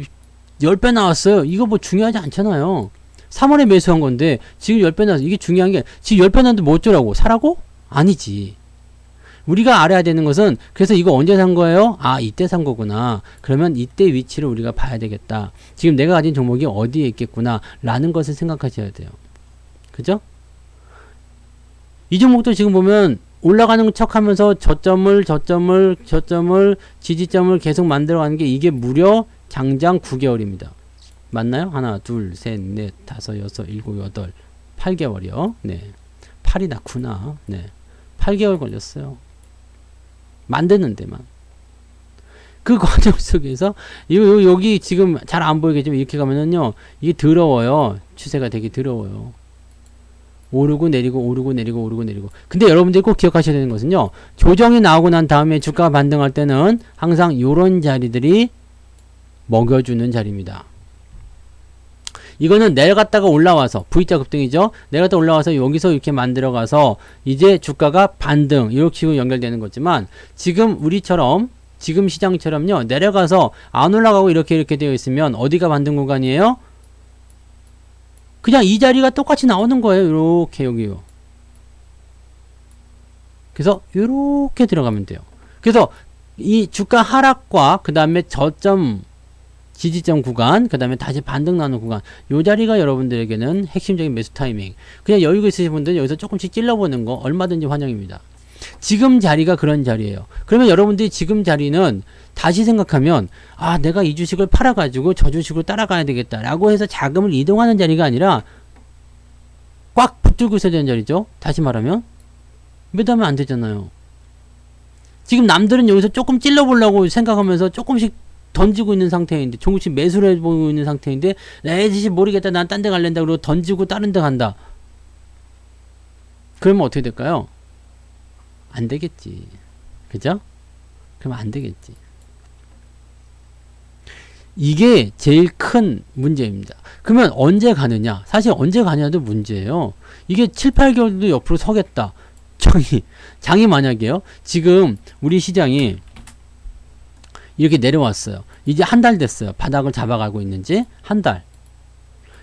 10배 나왔어요. 이거 뭐 중요하지 않잖아요. 3월에 매수한 건데 지금 10배 나왔어. 이게 중요한 게 지금 10배 나왔는데 뭐 어쩌라고? 사라고? 아니지. 우리가 알아야 되는 것은 그래서 이거 언제 산 거예요? 아, 이때 산 거구나. 그러면 이때 위치를 우리가 봐야 되겠다. 지금 내가 가진 종목이 어디에 있겠구나 라는 것을 생각하셔야 돼요. 그죠? 이 종목도 지금 보면 올라가는 척 하면서 저점을 지지점을 계속 만들어가는 게 이게 무려 장장 9개월입니다. 맞나요? 하나, 둘, 셋, 넷, 다섯, 여섯, 일곱, 여덟, 8개월이요. 네. 8이 낳구나. 네. 8개월 걸렸어요. 만드는 데만. 그 과정 속에서 여기 지금 잘 안 보이겠지만 이렇게 가면은요. 이게 더러워요. 추세가 되게 더러워요. 오르고 내리고 오르고 내리고 오르고 내리고. 근데 여러분들이 꼭 기억하셔야 되는 것은요. 조정이 나오고 난 다음에 주가가 반등할 때는 항상 요런 자리들이 먹여주는 자리입니다. 이거는 내려갔다가 올라와서 V자 급등이죠. 내려갔다 올라와서 여기서 이렇게 만들어가서 이제 주가가 반등 이렇게 연결되는 거지만 지금 우리처럼 지금 시장처럼요. 내려가서 안 올라가고 이렇게 되어 있으면 어디가 반등 구간이에요? 그냥 이 자리가 똑같이 나오는 거예요. 이렇게 여기요. 그래서 이렇게 들어가면 돼요. 그래서 이 주가 하락과 그 다음에 저점 지지점 구간, 그 다음에 다시 반등 나는 구간, 요 자리가 여러분들에게는 핵심적인 매수 타이밍. 그냥 여유가 있으신 분들은 여기서 조금씩 찔러보는 거 얼마든지 환영입니다. 지금 자리가 그런 자리예요. 그러면 여러분들이 지금 자리는 다시 생각하면 아, 내가 이 주식을 팔아가지고 저 주식으로 따라가야 되겠다라고 해서 자금을 이동하는 자리가 아니라 꽉 붙들고 있어야 되는 자리죠. 다시 말하면 매도하면 안 되잖아요. 지금 남들은 여기서 조금 찔러보려고 생각하면서 조금씩 던지고 있는 상태인데 조금씩 매수를 해보고 있는 상태인데 에이씨 모르겠다 난 딴 데 갈랜다 그러고 던지고 다른 데 간다. 그러면 어떻게 될까요? 안 되겠지. 그죠? 그럼 안 되겠지. 이게 제일 큰 문제입니다. 그러면 언제 가느냐? 사실 언제 가느냐도 문제예요. 이게 7, 8개월도 옆으로 서겠다. 장이 만약에요. 지금 우리 시장이 이렇게 내려왔어요. 이제 한 달 됐어요. 바닥을 잡아가고 있는지 한 달.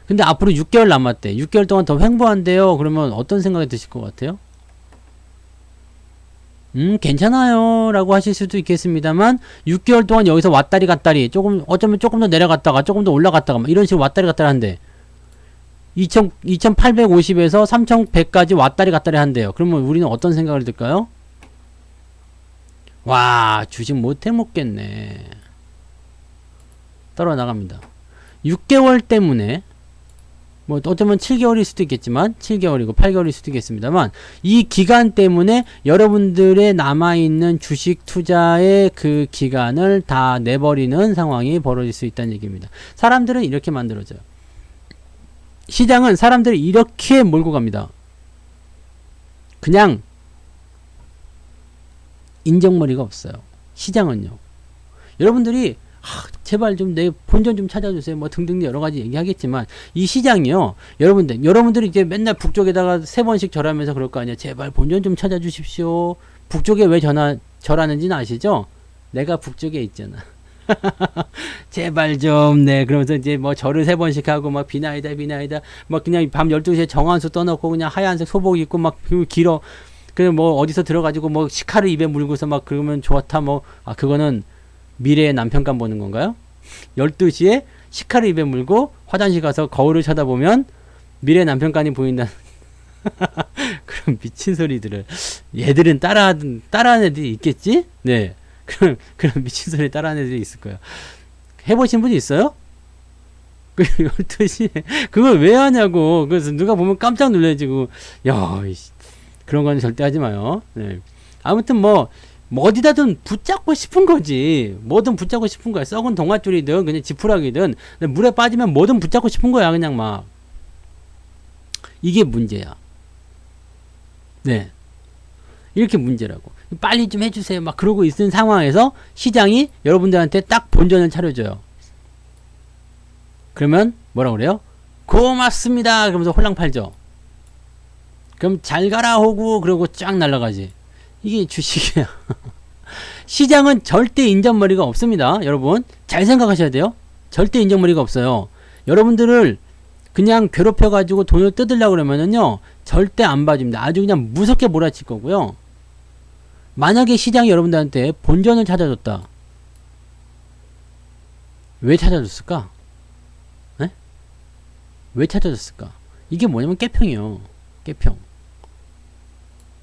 근데 앞으로 6개월 남았대. 6개월 동안 더 횡보한대요. 그러면 어떤 생각이 드실 것 같아요? 괜찮아요 라고 하실 수도 있겠습니다만 6개월 동안 여기서 왔다리 갔다리 어쩌면 조금 더 내려갔다가 조금 더 올라갔다가 이런 식으로 왔다리 갔다리 한대. 2850에서 3100까지 왔다리 갔다리 한대요. 그러면 우리는 어떤 생각을 들까요? 와, 주식 못해 먹겠네. 떨어 나갑니다. 6개월 때문에 뭐 어쩌면 7개월일 수도 있겠지만 7개월이고 8개월일 수도 있겠습니다만 이 기간 때문에 여러분들의 남아있는 주식 투자의 그 기간을 다 내버리는 상황이 벌어질 수 있다는 얘기입니다. 사람들은 이렇게 만들어져요. 시장은 사람들이 이렇게 몰고 갑니다. 그냥 인정머리가 없어요. 시장은요. 여러분들이 제발 좀 내 본전 좀 찾아주세요. 뭐 등등 여러 가지 얘기하겠지만 이 시장이요. 여러분들이 이제 맨날 북쪽에다가 3번씩 절하면서 그럴 거 아니에요. 제발 본전 좀 찾아주십시오. 북쪽에 왜 절하는지는 아시죠? 내가 북쪽에 있잖아. 제발 좀, 네. 그러면서 이제 뭐 절을 3번씩 하고 막 비나이다. 막 그냥 밤 12시에 정한수 떠놓고 그냥 하얀색 소복 입고 막 길어. 그냥 뭐 어디서 들어가지고 뭐 시카를 입에 물고서 막 그러면 좋다 뭐. 그거는 미래의 남편감 보는 건가요? 12시에 시카를 입에 물고 화장실 가서 거울을 쳐다보면 미래의 남편감이 보인다. 그런 미친 소리들을 얘들은 따라하는 애들이 있겠지? 네. 그런 미친 소리 따라하는 애들이 있을 거예요. 해보신 분이 있어요? 12시에 그걸 왜 하냐고. 그래서 누가 보면 깜짝 놀라지고 야, 그런 거는 절대 하지 마요. 네. 아무튼 뭐 어디다든 붙잡고 싶은 거지. 뭐든 붙잡고 싶은 거야. 썩은 동아줄이든 그냥 지푸라기든 물에 빠지면 뭐든 붙잡고 싶은 거야. 그냥 막. 이게 문제야. 네. 이렇게 문제라고. 빨리 좀 해주세요. 막 그러고 있는 상황에서 시장이 여러분들한테 딱 본전을 차려줘요. 그러면 뭐라 그래요? 고맙습니다. 그러면서 홀랑 팔죠. 그럼 잘 가라 호구 그러고 쫙 날아가지. 이게 주식이야. 시장은 절대 인정머리가 없습니다. 여러분 잘 생각하셔야 돼요. 절대 인정머리가 없어요. 여러분들을 그냥 괴롭혀가지고 돈을 뜯으려고 그러면은요 절대 안 봐줍니다. 아주 그냥 무섭게 몰아칠 거고요. 만약에 시장이 여러분들한테 본전을 찾아줬다. 왜 찾아줬을까? 에? 왜 찾아줬을까? 이게 뭐냐면 깨평이요. 깨평.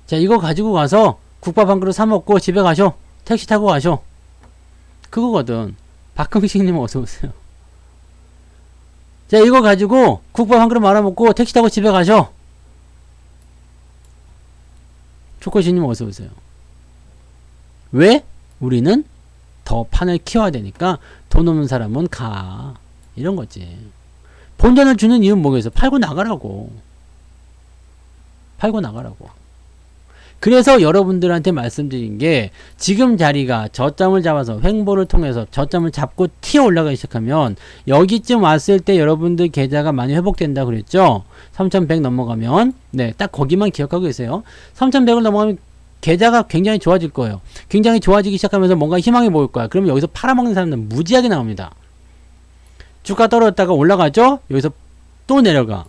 자, 이거 가지고 가서 국밥 한 그릇 사 먹고 집에 가셔. 택시 타고 가셔. 그거거든. 박흥식님 어서오세요. 자, 이거 가지고 국밥 한 그릇 말아 먹고 택시 타고 집에 가셔. 초코시님 어서오세요. 왜? 우리는 더 판을 키워야 되니까 돈 없는 사람은 가. 이런 거지. 본전을 주는 이유는 뭐겠어? 팔고 나가라고. 팔고 나가라고. 그래서 여러분들한테 말씀드린 게 지금 자리가 저점을 잡아서 횡보를 통해서 저점을 잡고 튀어 올라가기 시작하면 여기쯤 왔을 때 여러분들 계좌가 많이 회복된다 그랬죠? 3100 넘어가면 네, 딱 거기만 기억하고 계세요. 3100을 넘어가면 계좌가 굉장히 좋아질 거예요. 굉장히 좋아지기 시작하면서 뭔가 희망이 보일 거야. 그러면 여기서 팔아먹는 사람들은 무지하게 나옵니다. 주가 떨어졌다가 올라가죠? 여기서 또 내려가.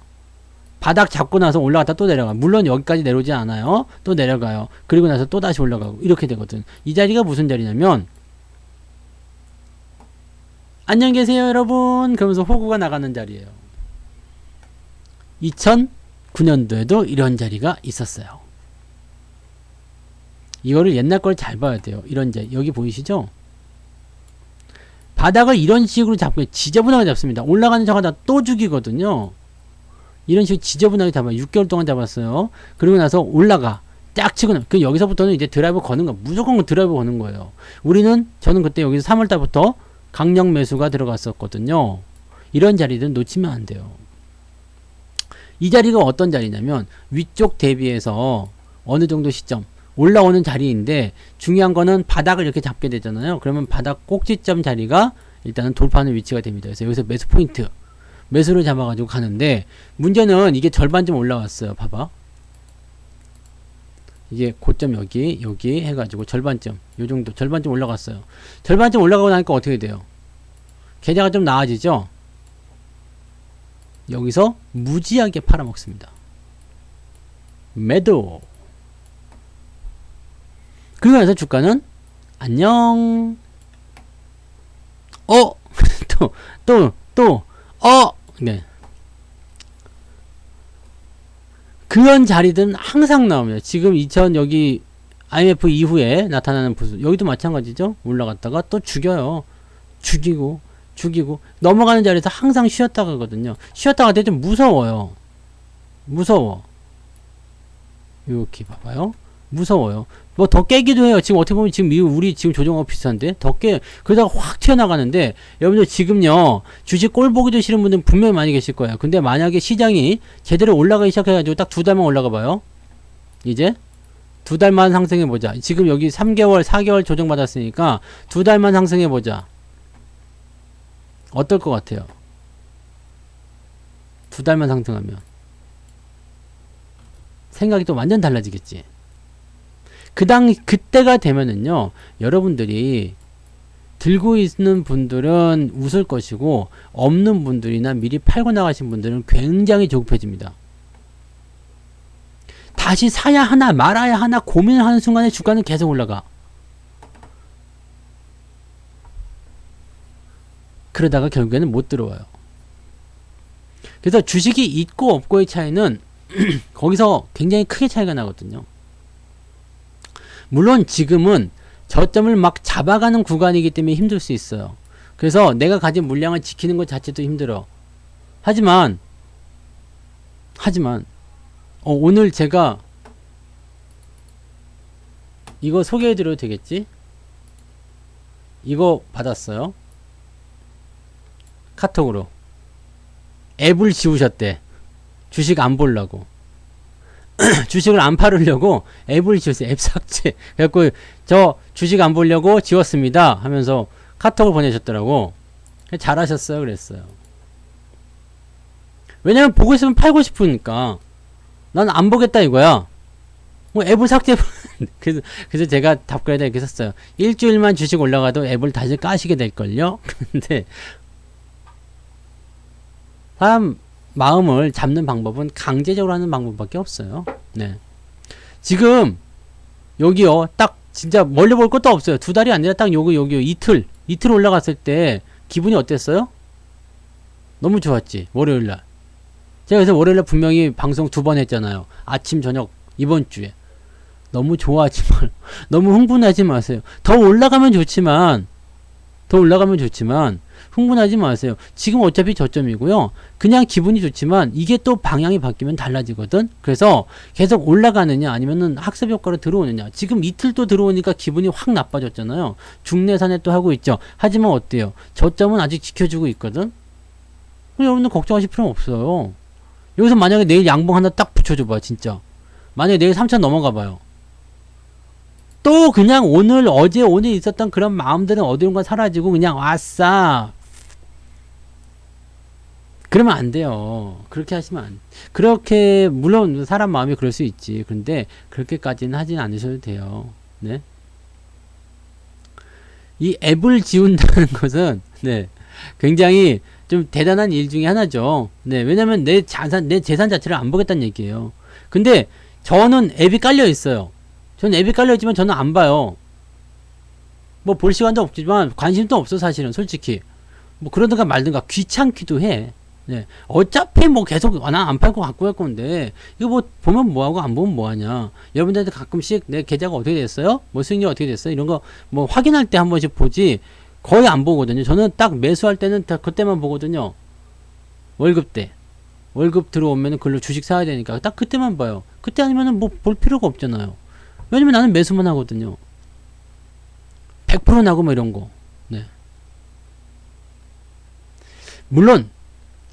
바닥 잡고 나서 올라갔다 또 내려가. 물론 여기까지 내려오지 않아요. 또 내려가요. 그리고 나서 또 다시 올라가고 이렇게 되거든. 이 자리가 무슨 자리냐면 안녕히 계세요 여러분 그러면서 호구가 나가는 자리예요. 2009년도에도 이런 자리가 있었어요. 이거를 옛날 걸 잘 봐야 돼요. 이런 자리 여기 보이시죠? 바닥을 이런 식으로 잡고 지저분하게 잡습니다. 올라가는 저가다 또 죽이거든요. 이런 식으로 지저분하게 잡아요. 6개월 동안 잡았어요. 그리고 나서 올라가. 딱 치고 그 여기서부터는 이제 드라이브 거는 거 무조건 드라이브 거는 거예요. 저는 그때 여기서 3월달부터 강력 매수가 들어갔었거든요. 이런 자리들은 놓치면 안 돼요. 이 자리가 어떤 자리냐면 위쪽 대비해서 어느 정도 시점 올라오는 자리인데 중요한 거는 바닥을 이렇게 잡게 되잖아요. 그러면 바닥 꼭지점 자리가 일단은 돌파하는 위치가 됩니다. 그래서 여기서 매수 포인트 매수를 잡아가지고 가는데 문제는 이게 절반쯤 올라왔어요. 봐봐. 이게 고점 여기 해가지고 절반쯤 요정도 절반쯤 올라갔어요. 절반쯤 올라가고 나니까 어떻게 돼요? 계좌가 좀 나아지죠? 여기서 무지하게 팔아먹습니다. 매도. 그리고 나서 주가는 안녕. 네. 그런 자리들은 항상 나옵니다. 지금 2000 여기 IMF 이후에 나타나는 부수 여기도 마찬가지죠. 올라갔다가 또 죽여요. 죽이고 넘어가는 자리에서 항상 쉬었다가 가거든요. 쉬었다가 되게 좀 무서워요. 무서워. 이렇게 봐봐요. 무서워요. 뭐 더 깨기도 해요. 지금 어떻게 보면 지금 우리 지금 조정하고 비슷한데 더 깨. 그러다가 확 튀어나가는데 여러분들 지금요 주식 꼴 보기 싫은 분들 분명히 많이 계실 거예요. 근데 만약에 시장이 제대로 올라가기 시작해가지고 딱 2달만 올라가 봐요. 이제 2달만 상승해 보자. 지금 여기 3개월 4개월 조정 받았으니까 2달만 상승해 보자. 어떨 것 같아요? 2달만 상승하면 생각이 또 완전 달라지겠지. 그때가 되면은요, 여러분들이 들고 있는 분들은 웃을 것이고, 없는 분들이나 미리 팔고 나가신 분들은 굉장히 조급해집니다. 다시 사야 하나, 말아야 하나 고민을 하는 순간에 주가는 계속 올라가. 그러다가 결국에는 못 들어와요. 그래서 주식이 있고 없고의 차이는 거기서 굉장히 크게 차이가 나거든요. 물론 지금은 저점을 막 잡아가는 구간이기 때문에 힘들 수 있어요. 그래서 내가 가진 물량을 지키는 것 자체도 힘들어. 하지만 오늘 제가 이거 소개해드려도 되겠지? 이거 받았어요. 카톡으로. 앱을 지우셨대. 주식 안 보려고. 주식을 안 팔으려고 앱을 지웠어요. 앱 삭제. 그래갖고 저 주식 안 보려고 지웠습니다 하면서 카톡을 보내셨더라고. 잘하셨어요 그랬어요. 왜냐면 보고 있으면 팔고 싶으니까. 난 안 보겠다 이거야. 뭐 앱을 삭제. 그래서 제가 답글에다 이렇게 썼어요. 일주일만 주식 올라가도 앱을 다시 까시게 될걸요. 근데 사람 마음을 잡는 방법은 강제적으로 하는 방법밖에 없어요. 네. 지금 여기요 딱 진짜 멀리 볼 것도 없어요. 두 달이 아니라 딱 요거 이틀 올라갔을 때 기분이 어땠어요? 너무 좋았지. 월요일날. 제가 그래서 월요일날 분명히 방송 2번 했잖아요. 아침 저녁 이번 주에. 너무 좋아하지 말, 너무 흥분하지 마세요. 더 올라가면 좋지만 흥분하지 마세요. 지금 어차피 저점이고요. 그냥 기분이 좋지만 이게 또 방향이 바뀌면 달라지거든. 그래서 계속 올라가느냐 아니면은 학습 효과로 들어오느냐. 지금 이틀 또 들어오니까 기분이 확 나빠졌잖아요. 중내산에 또 하고 있죠. 하지만 어때요? 저점은 아직 지켜주고 있거든. 여러분들 걱정하실 필요는 없어요. 여기서 만약에 내일 양봉 하나 딱 붙여줘봐. 진짜 만약에 내일 3천 넘어가봐요. 또 그냥 오늘 있었던 그런 마음들은 어디론가 사라지고 그냥 아싸 그러면 안 돼요. 그렇게 하시면 안 그렇게 물론 사람 마음이 그럴 수 있지. 근데 그렇게까지는 하진 않으셔도 돼요. 네. 이 앱을 지운다는 것은 네 굉장히 좀 대단한 일 중에 하나죠. 네, 왜냐면 내 재산 자체를 안 보겠다는 얘기예요. 근데 저는 앱이 깔려 있어요. 저는 앱이 깔려 있지만 저는 안 봐요. 뭐 볼 시간도 없지만 관심도 없어 사실은 솔직히. 뭐 그러든가 말든가 귀찮기도 해. 네, 어차피 뭐 계속 나 안 팔고 갖고 갈 건데 이거 뭐 보면 뭐하고 안 보면 뭐하냐. 여러분들한테 가끔씩 내 계좌가 어떻게 됐어요? 뭐 수익률 어떻게 됐어요? 이런 거 뭐 확인할 때 한 번씩 보지. 거의 안 보거든요. 저는 딱 매수할 때는 다 그때만 보거든요. 월급 때. 월급 들어오면 그걸로 주식 사야 되니까 딱 그때만 봐요. 그때 아니면은 뭐 볼 필요가 없잖아요. 왜냐면 나는 매수만 하거든요. 100% 나고 뭐 이런 거. 네. 물론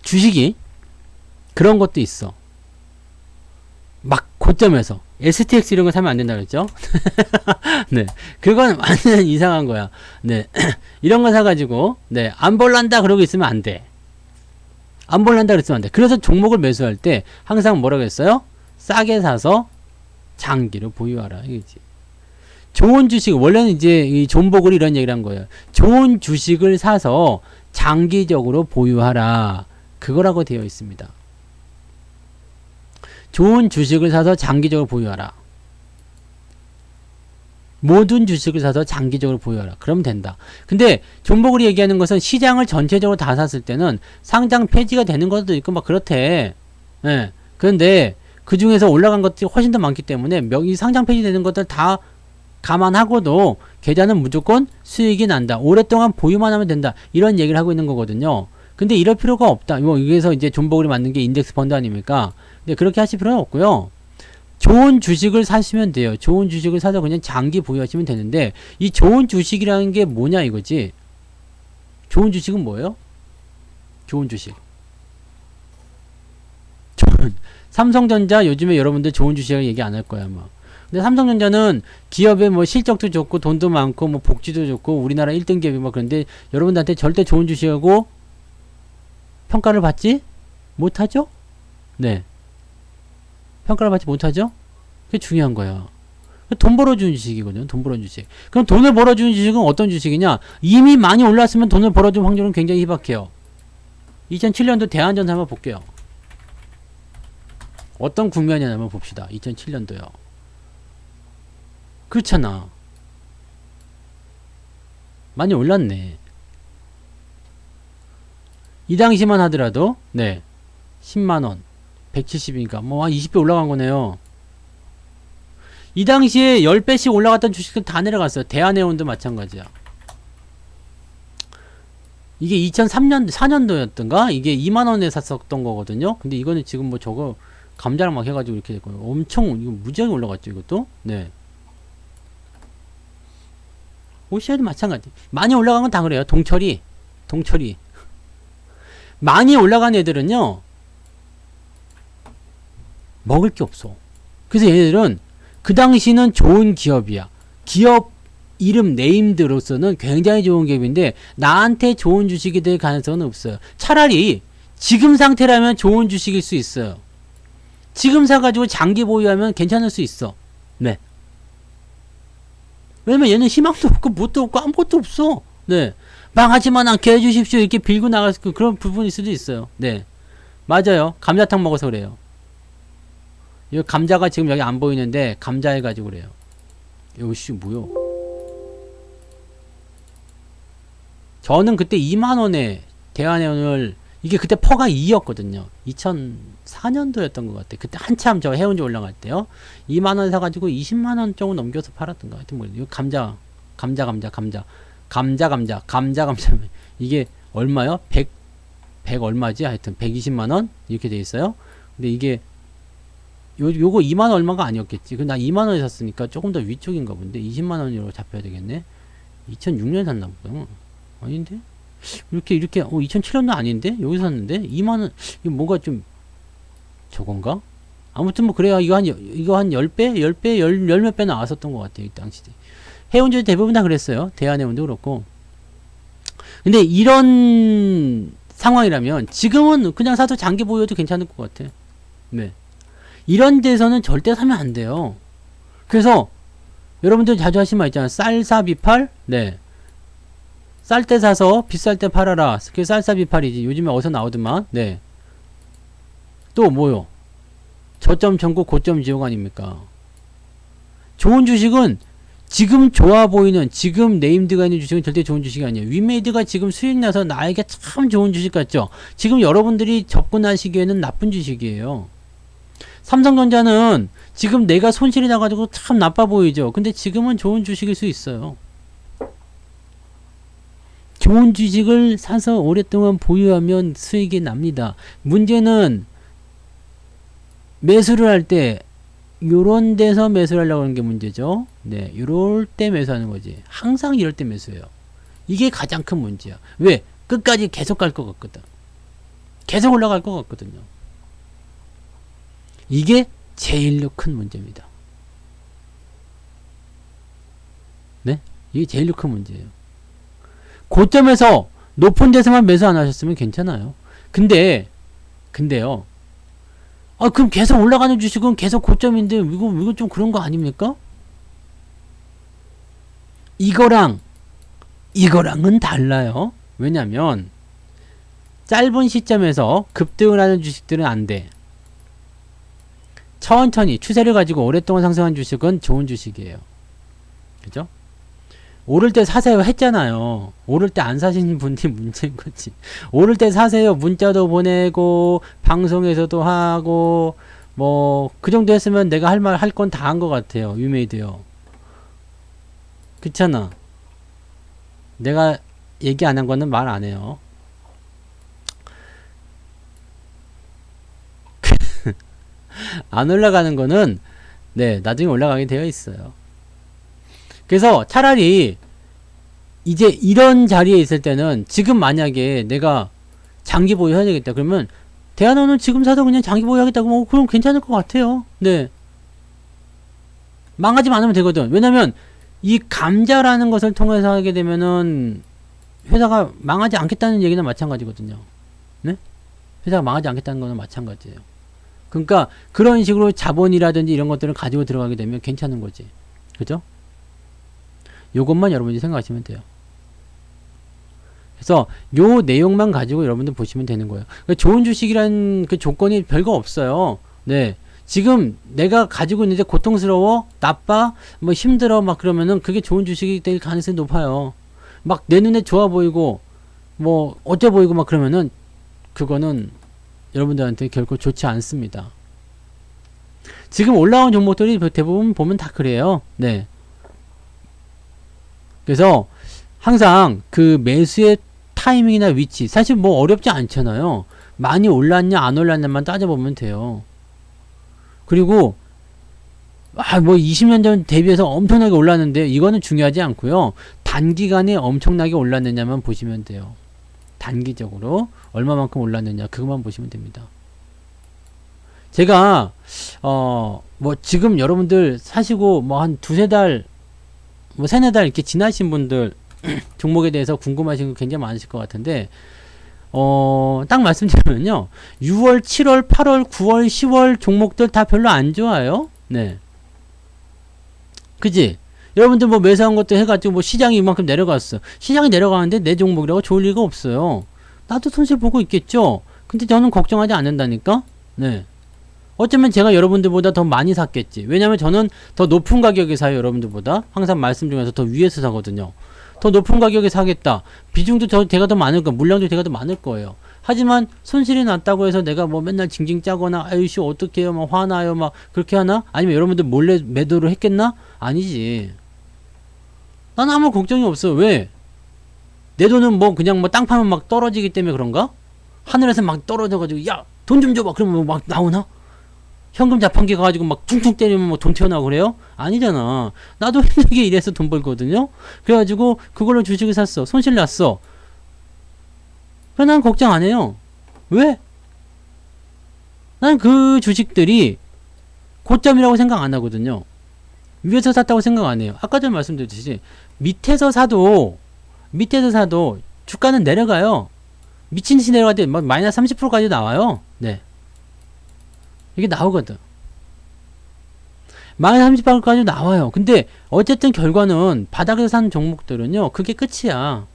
주식이 그런 것도 있어. 막 고점에서 STX 이런 거 사면 안 된다 그랬죠? 네. 그건 완전 이상한 거야. 네. 이런 거 사가지고, 네. 안 볼란다 그러고 있으면 안 돼. 안 볼란다 그랬으면 안 돼. 그래서 종목을 매수할 때 항상 뭐라고 했어요? 싸게 사서 장기로 보유하라. 이거지. 좋은 주식, 원래는 이제 이 존복을 이런 얘기를 한 거예요. 좋은 주식을 사서 장기적으로 보유하라. 그거라고 되어 있습니다. 좋은 주식을 사서 장기적으로 보유하라. 모든 주식을 사서 장기적으로 보유하라. 그러면 된다. 근데 존버글이 얘기하는 것은 시장을 전체적으로 다 샀을 때는 상장 폐지가 되는 것도 있고 막 그렇대. 예. 그런데 그 중에서 올라간 것들이 훨씬 더 많기 때문에 이 상장 폐지되는 것들 다 감안하고도 계좌는 무조건 수익이 난다. 오랫동안 보유만 하면 된다. 이런 얘기를 하고 있는 거거든요. 근데 이럴 필요가 없다. 뭐 여기서 이제 존버글이 만든 게 인덱스 펀드 아닙니까? 근데 그렇게 하실 필요는 없고요. 좋은 주식을 사시면 돼요. 좋은 주식을 사서 그냥 장기 보유하시면 되는데 이 좋은 주식이라는 게 뭐냐 이거지. 좋은 주식은 뭐예요? 좋은 주식. 삼성전자 요즘에 여러분들 좋은 주식을 얘기 안 할 거야 아마. 근데 삼성전자는 기업의 뭐 실적도 좋고 돈도 많고 뭐 복지도 좋고 우리나라 1등 기업이 뭐 그런데 여러분들한테 절대 좋은 주식하고 평가를 받지 못하죠? 네. 평가를 받지 못하죠? 그게 중요한 거야. 돈 벌어주는 주식이거든요. 돈 벌어주는 주식. 그럼 돈을 벌어주는 주식은 어떤 주식이냐? 이미 많이 올랐으면 돈을 벌어주는 확률은 굉장히 희박해요. 2007년도 대한전사 한번 볼게요. 어떤 국면이냐 한번 봅시다. 2007년도요. 그렇잖아. 많이 올랐네. 이 당시만 하더라도 네 10만원 170이니까 뭐 한 20배 올라간 거네요. 이 당시에 10배씩 올라갔던 주식은 다 내려갔어요. 대한해운도 마찬가지야. 이게 2003년 4년도였던가 이게 2만원에 샀었던 거거든요. 근데 이거는 지금 뭐 저거 감자랑 막 해가지고 이렇게 됐고요. 엄청 이거 무지하게 올라갔죠 이것도. 네. OCI도 마찬가지. 많이 올라간 건 다 그래요. 동철이 많이 올라간 애들은요 먹을 게 없어. 그래서 얘네들은 그 당시는 좋은 기업이야. 기업 이름 네임드로서는 굉장히 좋은 기업인데 나한테 좋은 주식이 될 가능성은 없어요. 차라리 지금 상태라면 좋은 주식일 수 있어요. 지금 사가지고 장기 보유하면 괜찮을 수 있어. 네. 왜냐면 얘는 희망도 없고 뭣도 없고 아무것도 없어. 네. 망하지만 않게 해주십시오. 이렇게 빌고 나갈 그런 부분일 수도 있어요. 네. 맞아요. 감자탕 먹어서 그래요. 이 감자가 지금 여기 안 보이는데 감자 해가지고 그래요. 요시 뭐요? 저는 그때 2만원에 대한해운을, 이게 그때 퍼가 2였거든요. 2004년도였던 것 같아요. 그때 한참 저 해운지 올라갈 때요. 2만원 사가지고 20만원 정도 넘겨서 팔았던 것 같아요. 뭐, 이거 감자. 이게 얼마요? 100 얼마지? 하여튼 120만원? 이렇게 돼 있어요. 근데 이게, 요거 2만원 얼마가 아니었겠지. 나 2만원에 샀으니까 조금 더 위쪽인가 본데. 20만원으로 잡혀야 되겠네. 2006년에 샀나 보다. 아닌데? 이렇게 2007년도 아닌데? 여기 샀는데? 2만원, 이거 뭐가 좀 저건가? 아무튼 뭐 그래요. 이거 한 10배? 10배? 몇 배 나왔었던 것 같아요. 이 당시. 해운전 대부분 다 그랬어요. 대한해운도 그렇고. 근데 이런 상황이라면 지금은 그냥 사서 장기 보유해도 괜찮을 것 같아. 네. 이런 데서는 절대 사면 안 돼요. 그래서 여러분들 자주 하시는 말 있잖아요. 쌀사비팔? 네. 쌀 때 사서 비쌀 때 팔아라. 그게 쌀사비팔이지. 요즘에 어디서 나오더만. 네. 또 뭐요? 저점 전국 고점 지옥 아닙니까? 좋은 주식은 지금 좋아 보이는, 지금 네임드가 있는 주식은 절대 좋은 주식이 아니에요. 위메이드가 지금 수익 나서 나에게 참 좋은 주식 같죠? 지금 여러분들이 접근하시기에는 나쁜 주식이에요. 삼성전자는 지금 내가 손실이 나가지고 참 나빠 보이죠? 근데 지금은 좋은 주식일 수 있어요. 좋은 주식을 사서 오랫동안 보유하면 수익이 납니다. 문제는 매수를 할 때 요런 데서 매수를 하려고 하는 게 문제죠. 네, 요럴 때 매수하는 거지. 항상 이럴 때 매수해요. 이게 가장 큰 문제야. 왜? 끝까지 계속 갈 것 같거든. 계속 올라갈 것 같거든요. 이게 제일로 큰 문제입니다. 네? 이게 제일로 큰 문제예요. 고점에서 높은 데서만 매수 안 하셨으면 괜찮아요. 근데요. 그럼 계속 올라가는 주식은 계속 고점인데, 이거 좀 그런 거 아닙니까? 이거랑은 달라요. 왜냐면, 짧은 시점에서 급등을 하는 주식들은 안 돼. 천천히, 추세를 가지고 오랫동안 상승한 주식은 좋은 주식이에요. 그죠? 오를 때 사세요 했잖아요. 오를 때 안 사시는 분들이 문제인 거지. 오를 때 사세요. 문자도 보내고 방송에서도 하고 뭐 그 정도 했으면 내가 할 건 다 한 것 같아요. 위메이드요. 그렇잖아. 내가 얘기 안 한 거는 말 안 해요. 안 올라가는 거는 네, 나중에 올라가게 되어 있어요. 그래서 차라리 이제 이런 자리에 있을 때는 지금 만약에 내가 장기 보유해야 되겠다. 그러면 대한원은 지금 사서 그냥 장기 보유하겠다고 뭐 그럼 괜찮을 것 같아요. 네. 망하지 않으면 되거든. 왜냐면 이 감자라는 것을 통해서 하게 되면은 회사가 망하지 않겠다는 얘기는 마찬가지거든요. 네? 회사가 망하지 않겠다는 거는 마찬가지예요. 그러니까 그런 식으로 자본이라든지 이런 것들을 가지고 들어가게 되면 괜찮은 거지. 그죠? 요것만 여러분이 생각하시면 돼요. 그래서 요 내용만 가지고 여러분들 보시면 되는 거예요. 그러니까 좋은 주식이란 그 조건이 별거 없어요. 네. 지금 내가 가지고 있는데 고통스러워, 나빠, 뭐 힘들어 막 그러면은 그게 좋은 주식이 될 가능성이 높아요. 막 내 눈에 좋아 보이고 뭐 어째 보이고 막 그러면은 그거는 여러분들한테 결코 좋지 않습니다. 지금 올라온 종목들이 대부분 보면 다 그래요. 네. 그래서 항상 그 매수의 타이밍이나 위치 사실 뭐 어렵지 않잖아요. 많이 올랐냐 안 올랐냐만 따져보면 돼요. 그리고 뭐 20년 전 대비해서 엄청나게 올랐는데 이거는 중요하지 않고요. 단기간에 엄청나게 올랐느냐만 보시면 돼요. 단기적으로 얼마만큼 올랐느냐 그것만 보시면 됩니다. 제가 뭐 지금 여러분들 사시고 뭐 한 두세 달 뭐 세네 달 이렇게 지나신 분들 종목에 대해서 궁금하신 거 굉장히 많으실 것 같은데 딱 말씀드리면요. 6월, 7월, 8월, 9월, 10월 종목들 다 별로 안 좋아요. 네. 그지? 여러분들 뭐 매수한 것도 해가지고 뭐 시장이 이만큼 내려갔어. 시장이 내려가는데 내 종목이라고 좋을 리가 없어요. 나도 손실 보고 있겠죠? 근데 저는 걱정하지 않는다니까? 네. 어쩌면 제가 여러분들보다 더 많이 샀겠지. 왜냐면 저는 더 높은 가격에 사요, 여러분들보다. 항상 말씀드리면서 더 위에서 사거든요. 더 높은 가격에 사겠다. 비중도 제가 더 많을 거예요. 물량도 제가 더 많을 거예요. 하지만 손실이 났다고 해서 내가 뭐 맨날 징징 짜거나 아유씨 어떡해요 막 화나요 막 그렇게 하나? 아니면 여러분들 몰래 매도를 했겠나? 아니지. 난 아무 걱정이 없어. 왜? 내 돈은 뭐 그냥 뭐 땅 파면 막 떨어지기 때문에 그런가? 하늘에서 막 떨어져가지고 야 돈 좀 줘봐 그러면 막 나오나? 현금 자판기 가가지고 막 퉁퉁 때리면 뭐 돈 튀어나오고 그래요? 아니잖아. 나도 힘들게 일해서 돈 벌거든요. 그래가지고 그걸로 주식을 샀어. 손실 났어. 그래 난 걱정 안 해요. 왜? 난 그 주식들이 고점이라고 생각 안 하거든요. 위에서 샀다고 생각 안 해요. 아까 전에 말씀드렸듯이 밑에서 사도 주가는 내려가요. 미친 듯이 내려갈 때 마이너스 30%까지 나와요. 네. 이게 나오거든. 마이너스 30%까지 나와요. 근데 어쨌든 결과는 바닥에서 산 종목들은요. 그게 끝이야.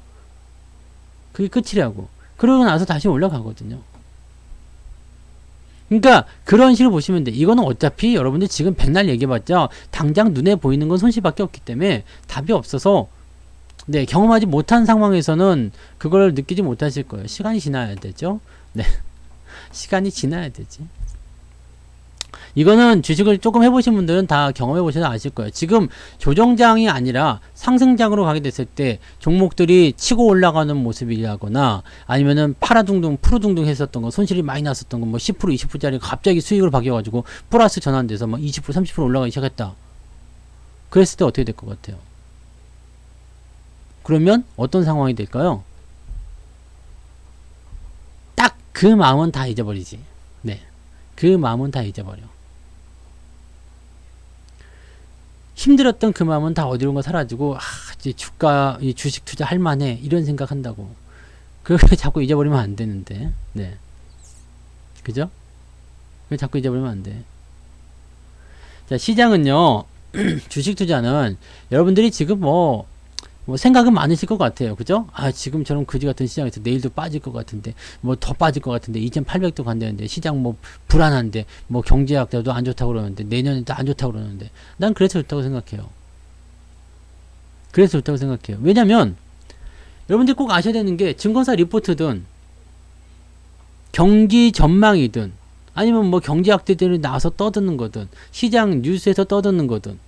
그게 끝이라고. 그러고 나서 다시 올라가거든요. 그러니까 그런 식으로 보시면 돼. 이거는 어차피 여러분들 지금 백날 얘기해봤자 당장 눈에 보이는 건 손실밖에 없기 때문에 답이 없어서 네, 경험하지 못한 상황에서는 그걸 느끼지 못하실 거예요. 시간이 지나야 되죠. 네. 시간이 지나야 되지. 이거는 주식을 조금 해보신 분들은 다 경험해 보셔서 아실 거예요. 지금 조정장이 아니라 상승장으로 가게 됐을 때 종목들이 치고 올라가는 모습이라거나 아니면은 파라둥둥 푸르둥둥 했었던 거 손실이 많이 났었던 거 뭐 10% 20%짜리 갑자기 수익으로 바뀌어가지고 플러스 전환돼서 막 20% 30% 올라가기 시작했다. 그랬을 때 어떻게 될 것 같아요? 그러면 어떤 상황이 될까요? 딱 그 마음은 다 잊어버리지. 네. 그 마음은 다 잊어버려. 힘들었던 그 마음은 다 어디론가 사라지고 이제 이 주식 투자 할 만해 이런 생각한다고. 그걸 자꾸 잊어버리면 안 되는데. 네. 그죠? 그걸 자꾸 잊어버리면 안 돼. 자, 시장은요. 주식 투자는 여러분들이 지금 뭐 생각은 많으실 것 같아요. 그죠? 아, 지금처럼 그지 같은 시장에서 내일도 빠질 것 같은데, 뭐 더 빠질 것 같은데, 2800도 간다는데, 시장 뭐 불안한데, 뭐 경제학자도 안 좋다고 그러는데, 내년에도 안 좋다고 그러는데, 난 그래서 좋다고 생각해요. 그래서 좋다고 생각해요. 왜냐면, 여러분들 꼭 아셔야 되는 게, 증권사 리포트든, 경기 전망이든, 아니면 뭐 경제학자들이 나와서 떠드는 거든, 시장 뉴스에서 떠드는 거든,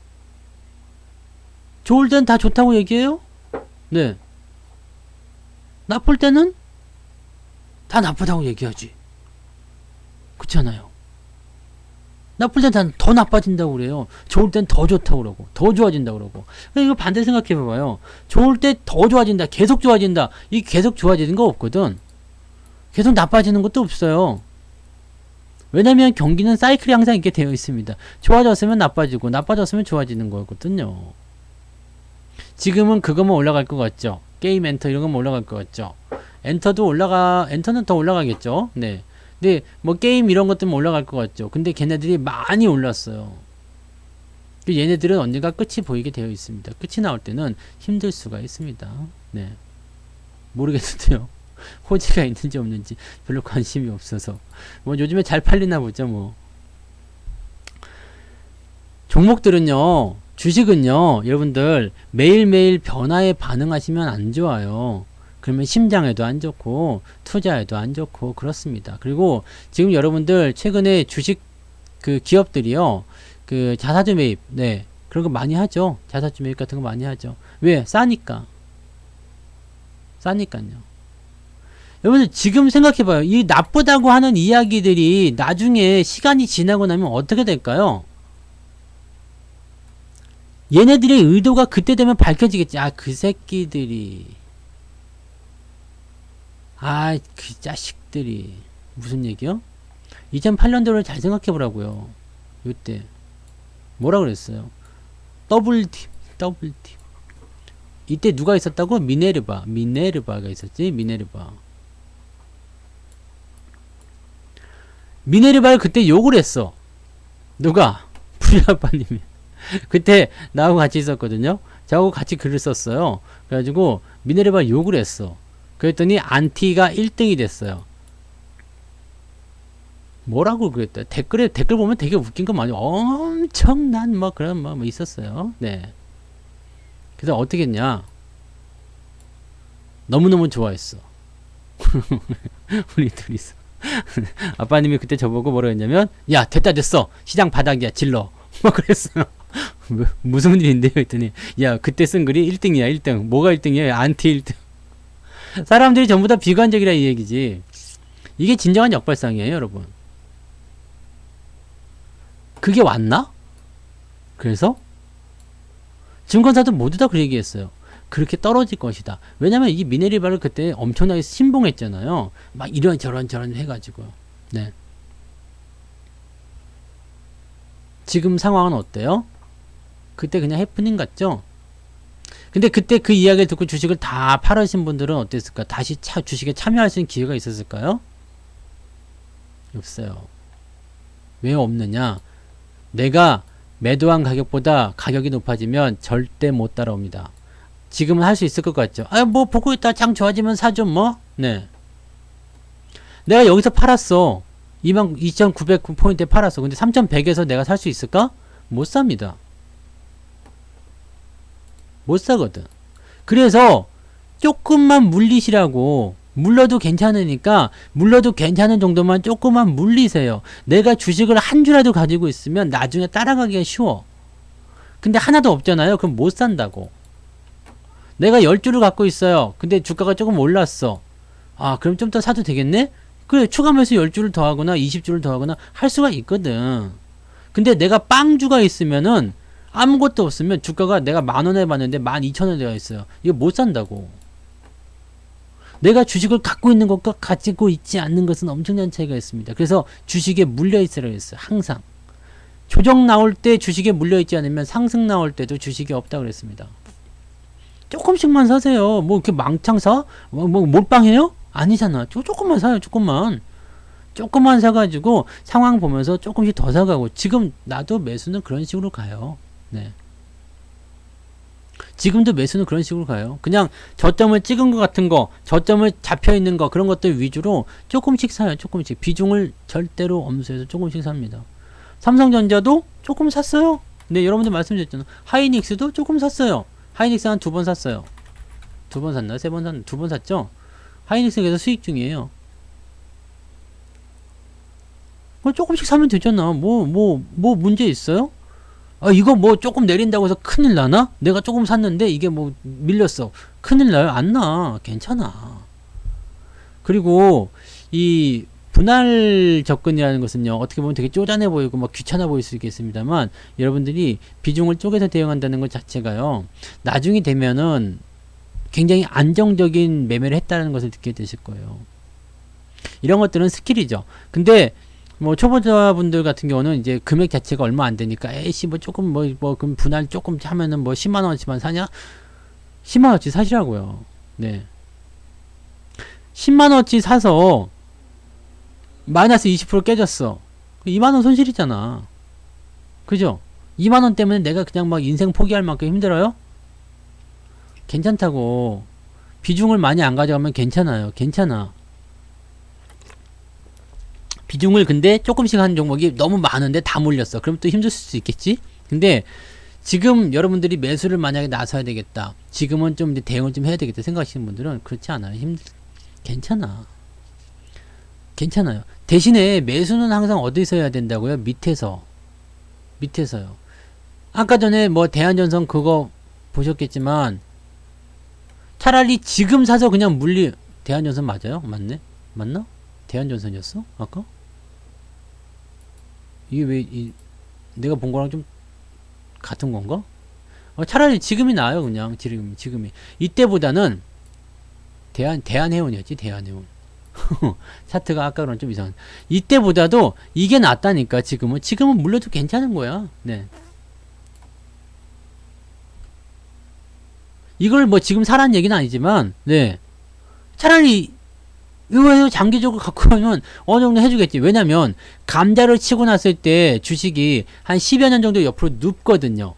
좋을 땐 다 좋다고 얘기해요? 네. 나쁠 때는 다 나쁘다고 얘기하지. 그렇잖아요. 나쁠 땐 더 나빠진다고 그래요. 좋을 땐 더 좋다고 그러고, 더 좋아진다고 그러고. 이거 반대 생각해 봐봐요. 좋을 때 더 좋아진다, 계속 좋아진다. 이 계속 좋아지는 거 없거든. 계속 나빠지는 것도 없어요. 왜냐면 경기는 사이클이 항상 있게 되어 있습니다. 좋아졌으면 나빠지고, 나빠졌으면 좋아지는 거거든요. 지금은 그것만 올라갈 것 같죠. 게임 엔터 이런 것만 올라갈 것 같죠. 엔터는 더 올라가겠죠. 네. 근데 뭐 게임 이런 것들만 올라갈 것 같죠. 근데 걔네들이 많이 올랐어요. 얘네들은 언젠가 끝이 보이게 되어 있습니다. 끝이 나올 때는 힘들 수가 있습니다. 네. 모르겠는데요. 호재가 있는지 없는지 별로 관심이 없어서. 뭐 요즘에 잘 팔리나 보죠, 뭐. 종목들은요. 주식은요, 여러분들, 매일매일 변화에 반응하시면 안 좋아요. 그러면 심장에도 안 좋고, 투자에도 안 좋고, 그렇습니다. 그리고 지금 여러분들, 최근에 주식, 기업들이요, 자사주 매입, 네, 그런 거 많이 하죠. 자사주 매입 같은 거 많이 하죠. 왜? 싸니까. 싸니까요. 여러분들, 지금 생각해봐요. 이 나쁘다고 하는 이야기들이 나중에 시간이 지나고 나면 어떻게 될까요? 얘네들의 의도가 그때 되면 밝혀지겠지. 아, 그 새끼들이. 아, 그 자식들이. 무슨 얘기요? 2008년도를 잘 생각해보라고요. 이때. 뭐라 그랬어요? 더블팀. 이때 누가 있었다고? 미네르바가 있었지. 미네르바를 그때 욕을 했어. 누가? 프리아빠님이. 그때 나하고 같이 있었거든요. 저하고 같이 글을 썼어요. 그래가지고 미네르바 욕을 했어. 그랬더니 안티가 1등이 됐어요. 뭐라고 그랬대? 댓글 보면 되게 웃긴 거 많이, 엄청난 뭐 그런 뭐 있었어요. 네. 그래서 어떻게 했냐? 너무너무 좋아했어. 우리 둘이서. 아빠님이 그때 저보고 뭐라 했냐면, 야, 됐어. 시장 바닥이야, 질러. 막 그랬어요. 무슨 일인데요? 했더니, 야, 그때 쓴 글이 1등이야, 1등. 뭐가 1등이야? 안티 1등. 사람들이 전부 다 비관적이라 이 얘기지. 이게 진정한 역발상이에요, 여러분. 그게 왔나? 그래서 증권사도 모두 다 그 얘기했어요. 그렇게 떨어질 것이다. 왜냐면 이 미네르바를 그때 엄청나게 신봉했잖아요. 막 이런저런 해가지고. 네. 지금 상황은 어때요? 그때 그냥 해프닝 같죠? 근데 그때 그 이야기를 듣고 주식을 다 팔으신 분들은 어땠을까? 다시 주식에 참여할 수 있는 기회가 있었을까요? 없어요. 왜 없느냐? 내가 매도한 가격보다 가격이 높아지면 절대 못 따라옵니다. 지금은 할 수 있을 것 같죠? 뭐 보고 있다 장 좋아지면 사죠 뭐. 네. 내가 여기서 팔았어. 22,900포인트에 팔았어. 근데 3,100에서 내가 살 수 있을까? 못 삽니다. 못 사거든. 그래서 조금만 물리시라고. 물러도 괜찮으니까 물러도 괜찮은 정도만 조금만 물리세요. 내가 주식을 한 주라도 가지고 있으면 나중에 따라가기가 쉬워. 근데 하나도 없잖아요. 그럼 못 산다고. 내가 10주를 갖고 있어요. 근데 주가가 조금 올랐어. 그럼 좀 더 사도 되겠네? 그래, 추가 매수 10주를 더 하거나 20주를 더 하거나 할 수가 있거든. 근데 내가 빵주가 있으면은 아무것도 없으면 주가가 내가 10,000원에 봤는데 12,000원에 되어 있어요. 이거 못 산다고. 내가 주식을 갖고 있는 것과 가지고 있지 않는 것은 엄청난 차이가 있습니다. 그래서 주식에 물려있으라고 했어요. 항상. 조정 나올 때 주식에 물려있지 않으면 상승 나올 때도 주식이 없다고 그랬습니다. 조금씩만 사세요. 뭐 이렇게 망창 사? 뭐 몰빵해요? 아니잖아. 조금만 사요. 조금만 사가지고 상황 보면서 조금씩 더 사가고. 지금 나도 매수는 그런 식으로 가요. 네. 지금도 매수는 그런 식으로 가요. 그냥 저점을 찍은 것 같은 거, 저점을 잡혀 있는 거, 그런 것들 위주로 조금씩 사요. 조금씩. 비중을 절대로 엄수해서 조금씩 삽니다. 삼성전자도 조금 샀어요. 네, 여러분들 말씀드렸잖아요. 하이닉스도 조금 샀어요. 하이닉스 한 2번 샀어요. 2번 샀나요? 3번 샀나요? 2번 샀죠? 하이닉스 계속 수익 중이에요. 조금씩 사면 되잖아. 뭐 문제 있어요? 이거 뭐 조금 내린다고 해서 큰일 나나? 내가 조금 샀는데 이게 뭐 밀렸어. 큰일 나요? 안 나. 괜찮아. 그리고 이 분할 접근이라는 것은요, 어떻게 보면 되게 쪼잔해 보이고 막 귀찮아 보일 수 있겠습니다만, 여러분들이 비중을 쪼개서 대응한다는 것 자체가요, 나중이 되면은 굉장히 안정적인 매매를 했다는 것을 느끼게 되실 거예요. 이런 것들은 스킬이죠. 근데 뭐 초보자분들 같은 경우는 이제 금액 자체가 얼마 안 되니까 에이씨 뭐 조금 그럼 분할 조금 하면은 뭐 10만 원어치만 사냐? 10만 원어치 사시라고요. 네. 10만 원어치 사서 마이너스 20% 깨졌어. 2만 원 손실이잖아. 그죠? 2만 원 때문에 내가 그냥 막 인생 포기할 만큼 힘들어요? 괜찮다고. 비중을 많이 안 가져가면 괜찮아요. 괜찮아. 비중을 근데 조금씩 하는 종목이 너무 많은데 다 몰렸어. 그럼 또 힘들 수 있겠지? 근데 지금 여러분들이 매수를 만약에 나서야 되겠다. 지금은 좀 이제 대응을 좀 해야 되겠다 생각하시는 분들은 그렇지 않아요. 괜찮아. 괜찮아요. 대신에 매수는 항상 어디서 해야 된다고요? 밑에서요. 아까 전에 뭐 대한전선 그거 보셨겠지만 차라리 지금 사서 그냥 대한전선 맞아요? 맞나? 대한전선이었어? 아까? 이게 왜 내가 본 거랑 좀 같은 건가? 차라리 지금이 나아요. 그냥 지금이 이때보다는 대한해운이었지. 대한해운. 차트가 아까랑 좀 이상한. 이때보다도 이게 낫다니까. 지금은 물려도 괜찮은 거야. 네. 이걸 뭐 지금 사라는 얘기는 아니지만, 네. 차라리 이거 장기적으로 갖고 가면 어느 정도 해주겠지. 왜냐면 감자를 치고 났을 때 주식이 한 10여 년 정도 옆으로 눕거든요.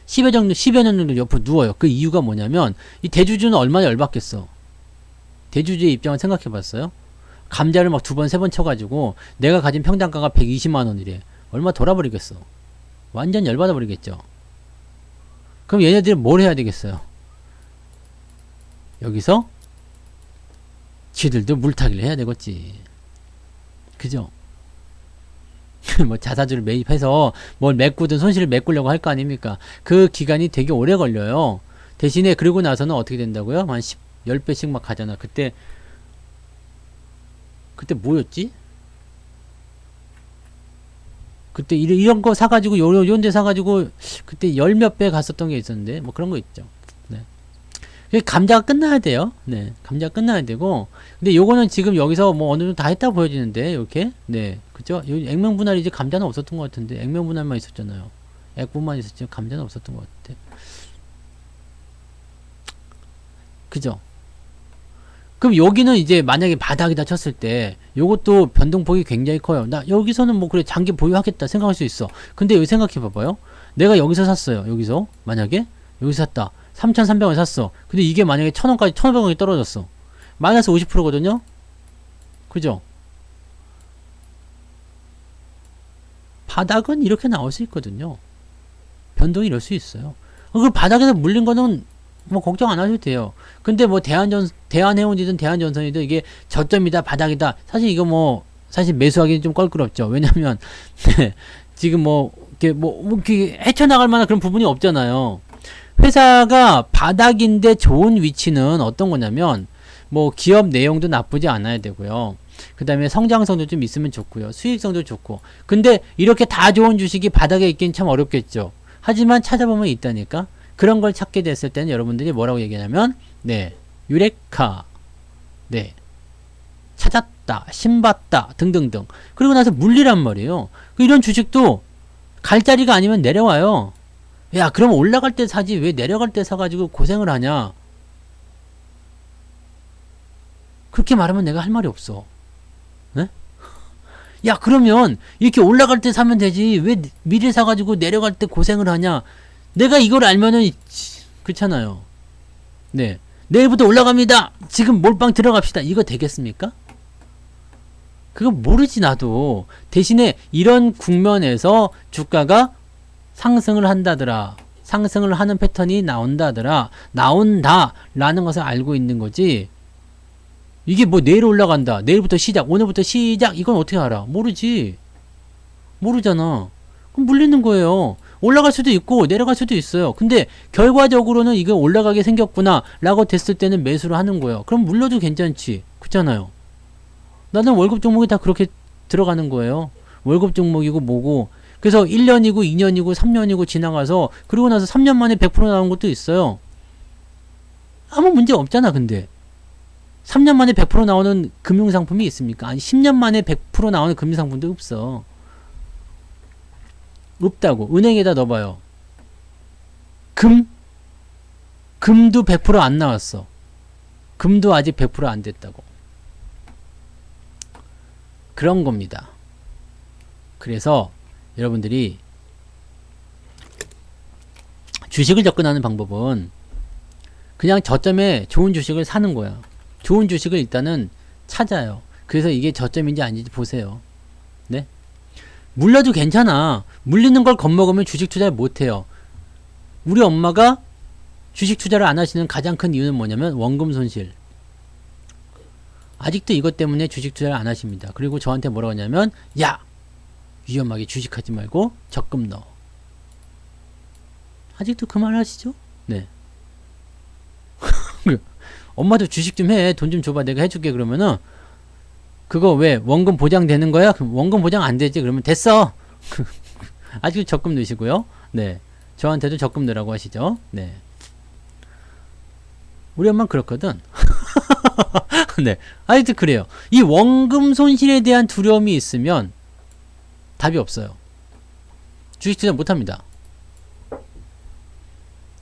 10여 년 정도 옆으로 누워요. 그 이유가 뭐냐면 이 대주주는 얼마나 열받겠어. 대주주의 입장을 생각해 봤어요? 감자를 막 2번, 3번 쳐가지고 내가 가진 평당가가 120만 원이래. 얼마 돌아버리겠어. 완전 열받아 버리겠죠. 그럼 얘네들이 뭘 해야 되겠어요? 여기서 지들도 물타기를 해야 되겠지. 그죠? 뭐 자사주를 매입해서 뭘 메꾸든 손실을 메꾸려고 할 거 아닙니까? 그 기간이 되게 오래 걸려요. 대신에 그러고 나서는 어떻게 된다고요? 한 10배씩 막 가잖아. 그때 뭐였지? 그때 이런 거 사가지고 요런 데 사가지고 그때 열 몇 배 갔었던 게 있었는데 뭐 그런 거 있죠. 네. 감자가 끝나야 돼요. 네. 감자가 끝나야 되고. 근데 요거는 지금 여기서 뭐 어느 정도 다 했다 보여지는데, 이렇게. 네. 그죠? 액면 분할이 이제 감자는 없었던 것 같은데, 액면 분할만 있었잖아요. 액분만 있었지, 감자는 없었던 것 같아. 그죠? 그럼 여기는 이제 만약에 바닥이다 쳤을 때, 요것도 변동폭이 굉장히 커요. 나 여기서는 뭐 그래, 장기 보유하겠다 생각할 수 있어. 근데 여기 생각해 봐봐요. 내가 여기서 샀어요. 여기서. 만약에, 여기서 샀다. 3,300원 샀어. 근데 이게 만약에 1,000원까지 1,500원이 떨어졌어. 마이너스 50%거든요? 그죠? 바닥은 이렇게 나올 수 있거든요. 변동이 이럴 수 있어요. 그 바닥에서 물린 거는 뭐 걱정 안 하셔도 돼요. 근데 뭐 대한해운이든 대한전선이든 이게 저점이다, 바닥이다. 사실 이거 뭐, 사실 매수하기는 좀 껄끄럽죠. 왜냐면, 네, 지금 뭐, 이렇게 헤쳐나갈 만한 그런 부분이 없잖아요. 회사가 바닥인데 좋은 위치는 어떤 거냐면 뭐 기업 내용도 나쁘지 않아야 되고요. 그 다음에 성장성도 좀 있으면 좋고요. 수익성도 좋고. 근데 이렇게 다 좋은 주식이 바닥에 있긴 참 어렵겠죠. 하지만 찾아보면 있다니까. 그런 걸 찾게 됐을 때는 여러분들이 뭐라고 얘기하냐면 네, 유레카, 네, 찾았다, 신봤다 등등등. 그리고 나서 물리란 말이에요. 이런 주식도 갈 자리가 아니면 내려와요. 야, 그럼 올라갈 때 사지 왜 내려갈 때 사가지고 고생을 하냐? 그렇게 말하면 내가 할 말이 없어. 네? 야, 그러면 이렇게 올라갈 때 사면 되지 왜 미리 사가지고 내려갈 때 고생을 하냐? 내가 이걸 알면은 그렇잖아요. 네, 내일부터 올라갑니다. 지금 몰빵 들어갑시다. 이거 되겠습니까? 그거 모르지 나도. 대신에 이런 국면에서 주가가 상승을 한다더라. 상승을 하는 패턴이 나온다더라. 나온다라는 것을 알고 있는 거지. 이게 뭐 내일 올라간다. 내일부터 시작. 오늘부터 시작. 이건 어떻게 알아? 모르지. 모르잖아. 그럼 물리는 거예요. 올라갈 수도 있고 내려갈 수도 있어요. 근데 결과적으로는 이게 올라가게 생겼구나 라고 됐을 때는 매수를 하는 거예요. 그럼 물려도 괜찮지. 그렇잖아요. 나는 월급 종목이 다 그렇게 들어가는 거예요. 월급 종목이고 뭐고. 그래서 1년이고 2년이고 3년이고 지나가서 그러고 나서 3년 만에 100% 나온 것도 있어요. 아무 문제 없잖아. 근데 3년 만에 100% 나오는 금융상품이 있습니까? 아니 10년 만에 100% 나오는 금융상품도 없어. 없다고. 은행에다 넣어봐요. 금도 100% 안 나왔어. 금도 아직 100% 안 됐다고. 그런 겁니다. 그래서 여러분들이 주식을 접근하는 방법은 그냥 저점에 좋은 주식을 사는 거야. 좋은 주식을 일단은 찾아요. 그래서 이게 저점인지 아닌지 보세요. 네? 물려도 괜찮아. 물리는 걸 겁먹으면 주식 투자를 못해요. 우리 엄마가 주식 투자를 안 하시는 가장 큰 이유는 뭐냐면 원금 손실. 아직도 이것 때문에 주식 투자를 안 하십니다. 그리고 저한테 뭐라고 하냐면 야! 위험하게 주식하지 말고 적금 넣어. 아직도 그 말 하시죠? 네. 엄마도 주식 좀 해. 돈 좀 줘봐. 내가 해줄게. 그러면은 그거 왜 원금 보장되는 거야? 그럼 원금 보장 안 되지. 그러면 됐어. 아직도 적금 넣으시고요. 네. 저한테도 적금 넣으라고 하시죠. 네. 우리 엄마는 그렇거든. 네. 아직도 그래요. 이 원금 손실에 대한 두려움이 있으면 답이 없어요. 주식 투자 못합니다.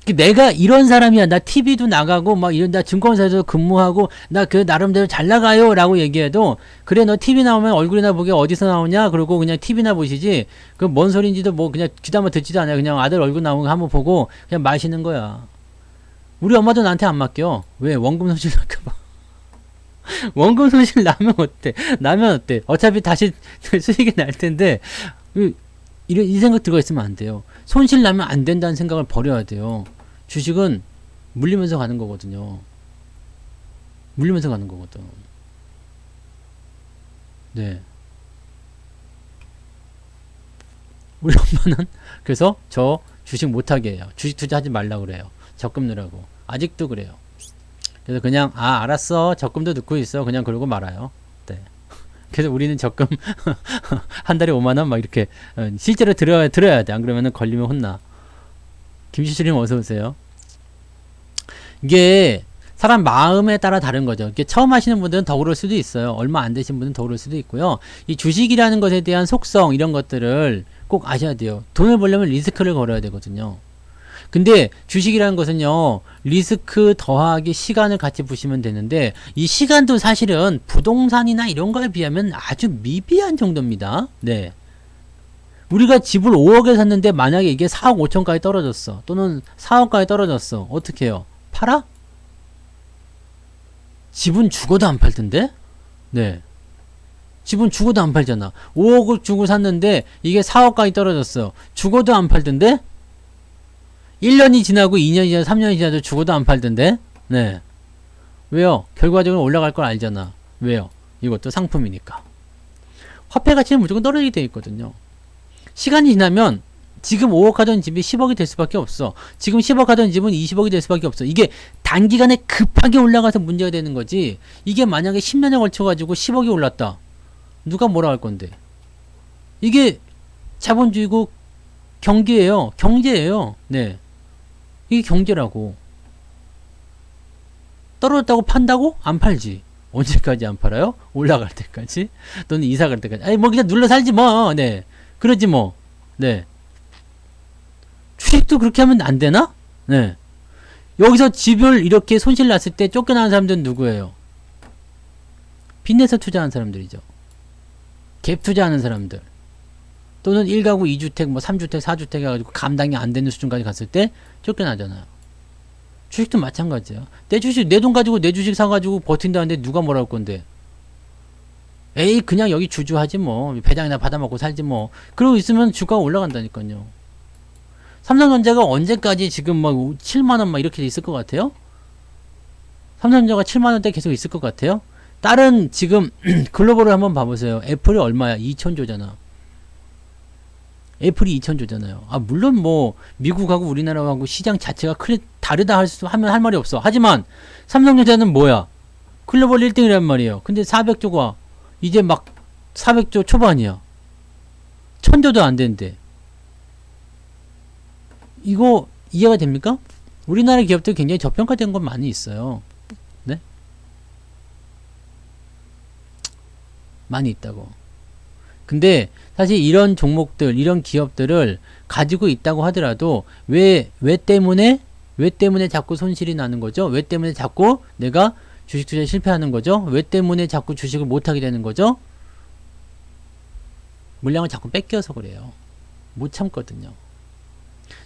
내가 이런 사람이야. 나 TV도 나가고 막 이런 나 증권사에서 근무하고 나 그 나름대로 잘 나가요 라고 얘기해도 그래 너 TV 나오면 얼굴이나 보게 어디서 나오냐 그러고 그냥 TV나 보시지 그 뭔 소린지도 뭐 그냥 귀담아 듣지도 않아요. 그냥 아들 얼굴 나오는 거 한번 보고 그냥 마시는 거야. 우리 엄마도 나한테 안 맡겨. 왜? 원금 손실 날까봐. 원금 손실 나면 어때? 나면 어때? 어차피 다시 수익이 날 텐데, 이 생각 들어가 있으면 안 돼요. 손실 나면 안 된다는 생각을 버려야 돼요. 주식은 물리면서 가는 거거든요. 물리면서 가는 거거든. 네. 우리 엄마는 그래서 저 주식 못하게 해요. 주식 투자하지 말라고 그래요. 적금 넣으라고. 아직도 그래요. 그래서 그냥 알았어. 적금도 넣고 있어. 그냥 그러고 말아요. 네. 그래서 우리는 적금 한 달에 5만원 막 이렇게 실제로 들어야 돼. 안 그러면은 걸리면 혼나. 김시철님 어서 오세요. 이게 사람 마음에 따라 다른 거죠. 이게 처음 하시는 분들은 더 그럴 수도 있어요. 얼마 안 되신 분은 더 그럴 수도 있고요. 이 주식이라는 것에 대한 속성 이런 것들을 꼭 아셔야 돼요. 돈을 벌려면 리스크를 걸어야 되거든요. 근데 주식이라는 것은요, 리스크 더하기 시간을 같이 보시면 되는데, 이 시간도 사실은 부동산이나 이런 거에 비하면 아주 미비한 정도입니다. 네. 우리가 집을 5억에 샀는데 만약에 이게 4억 5천까지 떨어졌어. 또는 4억까지 떨어졌어. 어떻게 해요? 팔아? 집은 죽어도 안 팔던데? 네. 집은 죽어도 안 팔잖아. 5억을 주고 샀는데 이게 4억까지 떨어졌어. 죽어도 안 팔던데? 1년이 지나고 2년이 지나고 3년이 지나도 죽어도 안 팔던데? 네. 왜요? 결과적으로 올라갈 걸 알잖아. 왜요? 이것도 상품이니까. 화폐 가치는 무조건 떨어지게 돼 있거든요. 시간이 지나면 지금 5억 하던 집이 10억이 될 수밖에 없어. 지금 10억 하던 집은 20억이 될 수밖에 없어. 이게 단기간에 급하게 올라가서 문제가 되는 거지. 이게 만약에 10년에 걸쳐가지고 10억이 올랐다. 누가 뭐라 할 건데? 이게 자본주의고 경기예요. 경제예요. 네. 이게 경제라고. 떨어졌다고 판다고? 안 팔지. 언제까지 안 팔아요? 올라갈 때까지? 또는 이사 갈 때까지. 아니, 뭐 그냥 눌러 살지 뭐. 네. 그러지 뭐. 네. 주식도 그렇게 하면 안 되나? 네. 여기서 집을 이렇게 손실 났을 때 쫓겨나는 사람들은 누구예요? 빚내서 투자하는 사람들이죠. 갭 투자하는 사람들. 또는 1가구 2주택, 뭐 3주택, 4주택 해가지고 감당이 안 되는 수준까지 갔을 때 쫓겨나잖아요. 주식도 마찬가지야. 내 주식, 내 돈 가지고 내 주식 사가지고 버틴다는데 누가 뭐라 할 건데? 에이, 그냥 여기 주주하지 뭐. 배당이나 받아먹고 살지 뭐. 그러고 있으면 주가가 올라간다니까요. 삼성전자가 언제까지 지금 막 7만원 막 이렇게 있을 것 같아요? 삼성전자가 7만원대 계속 있을 것 같아요? 다른 지금 글로벌을 한번 봐보세요. 애플이 얼마야? 2천조잖아. 애플이 2천조잖아요. 아, 물론 뭐 미국하고 우리나라하고 시장 자체가 다르다 하면 할 말이 없어. 하지만 삼성전자는 뭐야? 글로벌 1등이란 말이에요. 근데 400조가 이제 막 400조 초반이야. 1000조도 안 되는데. 이거 이해가 됩니까? 우리나라 기업들 굉장히 저평가된 건 많이 있어요. 네? 많이 있다고. 근데 사실 이런 종목들, 이런 기업들을 가지고 있다고 하더라도 왜 때문에 자꾸 손실이 나는 거죠? 왜 때문에 자꾸 내가 주식 투자에 실패하는 거죠? 왜 때문에 자꾸 주식을 못하게 되는 거죠? 물량을 자꾸 뺏겨서 그래요. 못 참거든요.